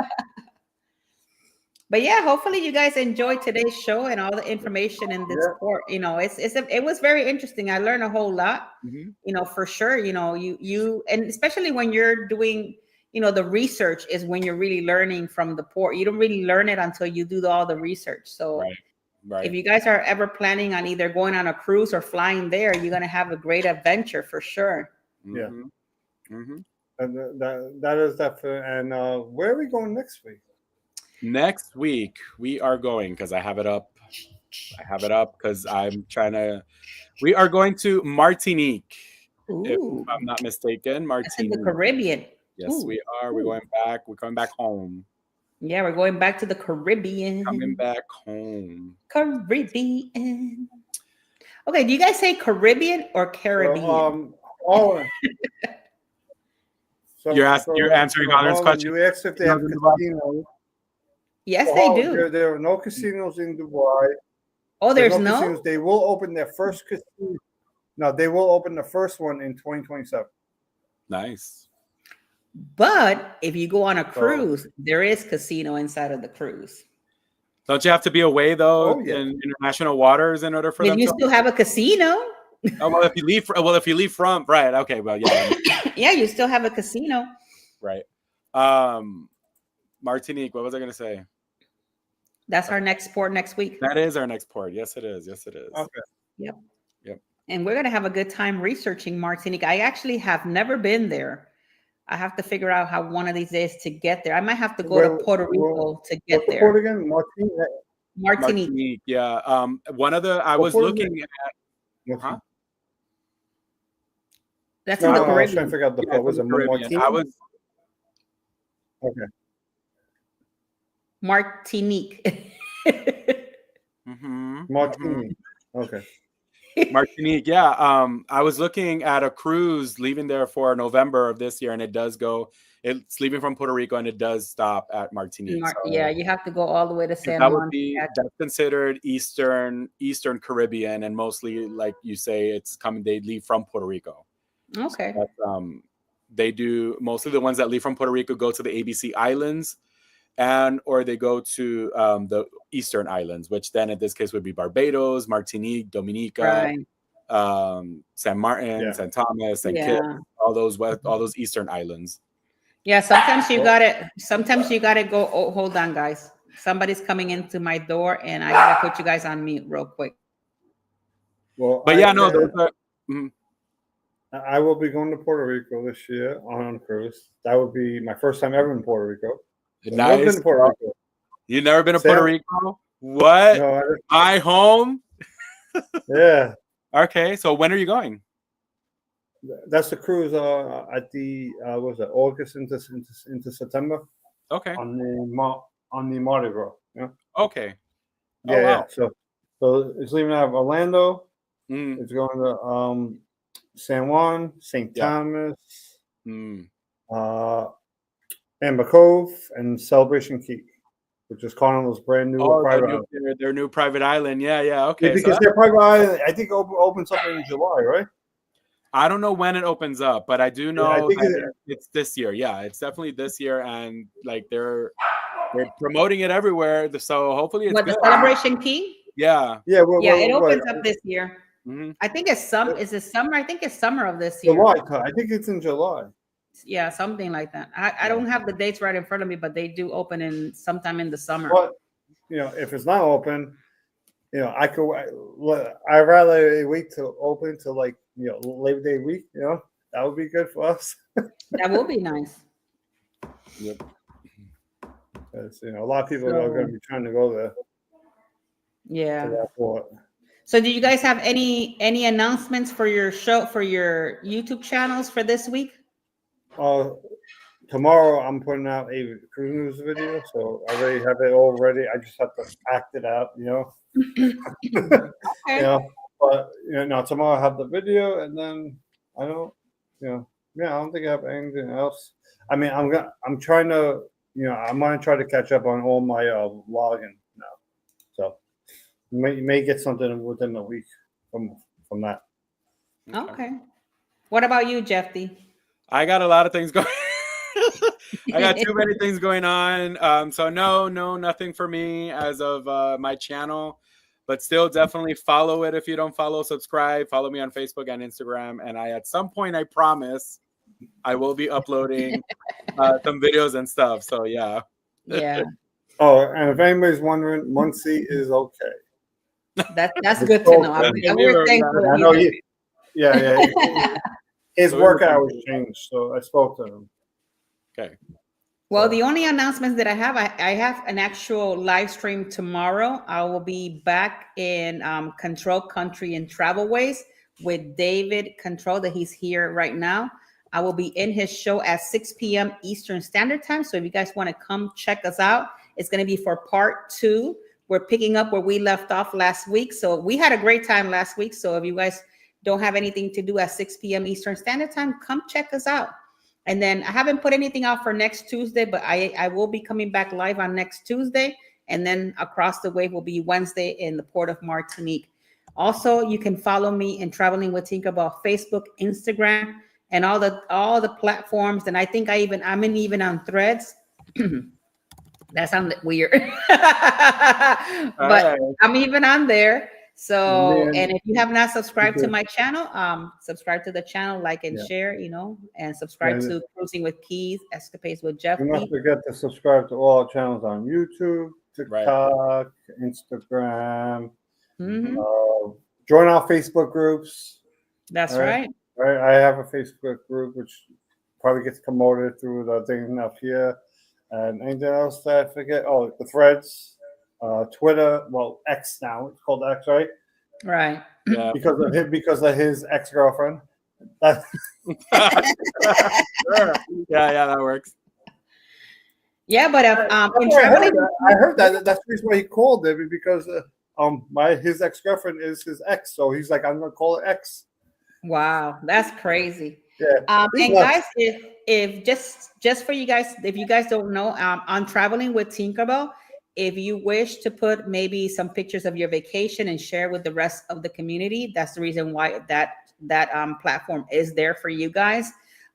But yeah, hopefully you guys enjoyed today's show and all the information in this port. You know, it was very interesting. I learned a whole lot. Mm-hmm. You know, for sure. You know, you and especially when you're doing, you know, the research is when you're really learning from the port. You don't really learn it until you do all the research. So right. If you guys are ever planning on either going on a cruise or flying there, you're gonna have a great adventure for sure. Yeah. Mm-hmm. And that is that. And where are we going next week? Next week we are going, because I have it up. Because I'm trying to. We are going to Martinique, if I'm not mistaken. Martinique, that's in the Caribbean. Yes, we are. We're going back. We're coming back home. Yeah, we're going back to the Caribbean. Coming back home. Caribbean. Okay, do you guys say Caribbean or Caribbean? You're answering Connor's question. You asked if they have casinos. Yes, they do. There are no casinos in Dubai. Oh, there's no? Casinos. They will open their first casino. No, they will open the first one in 2027. Nice. But if you go on a cruise, there is casino inside of the cruise. Don't you have to be away though in international waters in order for them? You still have a casino. Oh well, if you leave from right, okay, well yeah. Yeah, you still have a casino. Right. Martinique. What was I going to say? That's our next port next week. That is our next port. Yes, it is. Yes, it is. Okay. Yep. Yep. And we're going to have a good time researching Martinique. I actually have never been there. I have to figure out how one of these days to get there. I might have to go to Puerto Rico to get there. Port again? Martinique. Yeah. I was looking at. Huh? That's in the Caribbean. I was trying to figure out the port. Was it Martinique? Okay. Martinique. Martinique. Okay. Martinique, yeah. I was looking at a cruise leaving there for November of this year, and it does go. It's leaving from Puerto Rico, and it does stop at Martinique. Yeah, you have to go all the way to San Juan. That's considered Eastern Caribbean, and mostly, like you say, it's coming. They leave from Puerto Rico. Okay. So they do mostly the ones that leave from Puerto Rico go to the ABC Islands, or they go to the Eastern Islands, which then in this case would be Barbados, Martinique, Dominica, San Martin, San Thomas, St. Kitts, all those Eastern Islands. Yeah, sometimes you got to go. Oh, hold on, guys. Somebody's coming into my door, and I got to put you guys on mute real quick. Well, I will be going to Puerto Rico this year on a cruise. That would be my first time ever in Puerto Rico. Nice. Never been to Puerto Rico. You've never been to Puerto Rico? What? No, my home? Yeah. Okay, so when are you going? That's the cruise at the August into September. Okay. On the Mardi Gras. Yeah. Okay. Yeah. Wow. Yeah. So it's leaving out of Orlando. It's going to San Juan, St. Thomas, Amber Cove, and Celebration Key, which is Carnival's brand new private island. Their new private island. Yeah. Okay. Because their private island, I think, opens up in July, right? I don't know when it opens up, but I do know it's this year. Yeah, it's definitely this year, and like they're promoting it everywhere. So hopefully it's good. The Celebration Key? Yeah. It opens up this year. Mm-hmm. I think it's Is it summer? I think it's summer of this year. July. I think it's in July. Yeah, something like that. I don't have the dates right in front of me, but they do open sometime in the summer. But if it's not open, I'd rather wait to open till like Labor Day week. That would be good for us. That will be nice. Yep. Because a lot of people are going to be trying to go there. Yeah. So do you guys have any announcements for your show, for your YouTube channels for this week? Tomorrow I'm putting out a cruise video, so I already have it all ready. I just have to act it out, Okay. But tomorrow I have the video, and then I don't Yeah, I don't think I have anything else. I mean, I'm trying to, I'm gonna try to catch up on all my logging now. So you may get something within a week from that. Okay. What about you, Jeffy? I got a lot of things going. I got too many things going on. So no, nothing for me as of my channel, but still definitely follow it if you don't follow, subscribe, follow me on Facebook and Instagram. And at some point, I promise I will be uploading some videos and stuff. So yeah. Yeah. Oh, and if anybody's wondering, Muncie is okay. That's good to know. We're thankful. I know you. Yeah. His work hours changed, so I spoke to him. Okay. Well, the only announcements that I have an actual live stream tomorrow. I will be back in Control Country and Travelways with David Control, that he's here right now. I will be in his show at 6 p.m. Eastern Standard Time. So if you guys want to come check us out, it's going to be for part 2. We're picking up where we left off last week. So we had a great time last week. So if you guys don't have anything to do at 6 p.m. Eastern Standard Time, come check us out. And then I haven't put anything out for next Tuesday, but I will be coming back live on next Tuesday. And then Across the Wave will be Wednesday in the Port of Martinique. Also, you can follow me in Traveling with Tinkerbell Facebook, Instagram, and all the platforms. And I think I'm even on Threads. That sounded weird. But I'm even on there. So, and if you have not subscribed to my channel, subscribe to the channel, like and share, and subscribe to Cruising with Keys, Escapades with Jeff. You must forget to subscribe to all our channels on YouTube, TikTok, Instagram. Join our Facebook groups. That's right. I have a Facebook group which probably gets promoted through the thing up here. And anything else that I forget? Oh, the Threads. Twitter, well, X now. It's called X, right? Right. Yeah. Because of his ex-girlfriend. Yeah, that works. Yeah, but I heard that. That's the reason why he called it, because his ex-girlfriend is his ex, so he's like, I'm gonna call it X. Wow, that's crazy. Yeah. And guys, if just for you guys, if you guys don't know, on Traveling with Tinkerbell, if you wish to put maybe some pictures of your vacation and share with the rest of the community, that's the reason why that platform is there for you guys.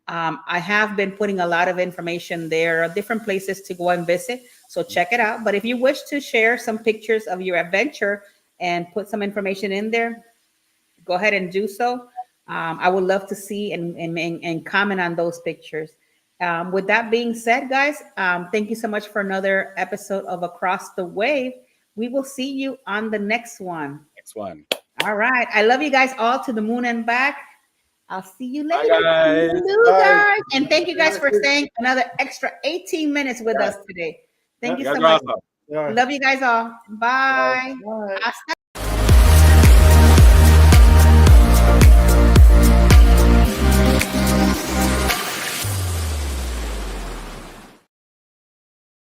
I have been putting a lot of information there, different places to go and visit. So check it out. But if you wish to share some pictures of your adventure and put some information in there, go ahead and do so. I would love to see and comment on those pictures. With that being said, guys, thank you so much for another episode of Across the Wave. We will see you on the next one. All right. I love you guys all to the moon and back. I'll see you later. Bye, guys. And thank you guys for staying another extra 18 minutes with us today. Thank you so much. Awesome. Love you guys all. Bye. Bye. Hasta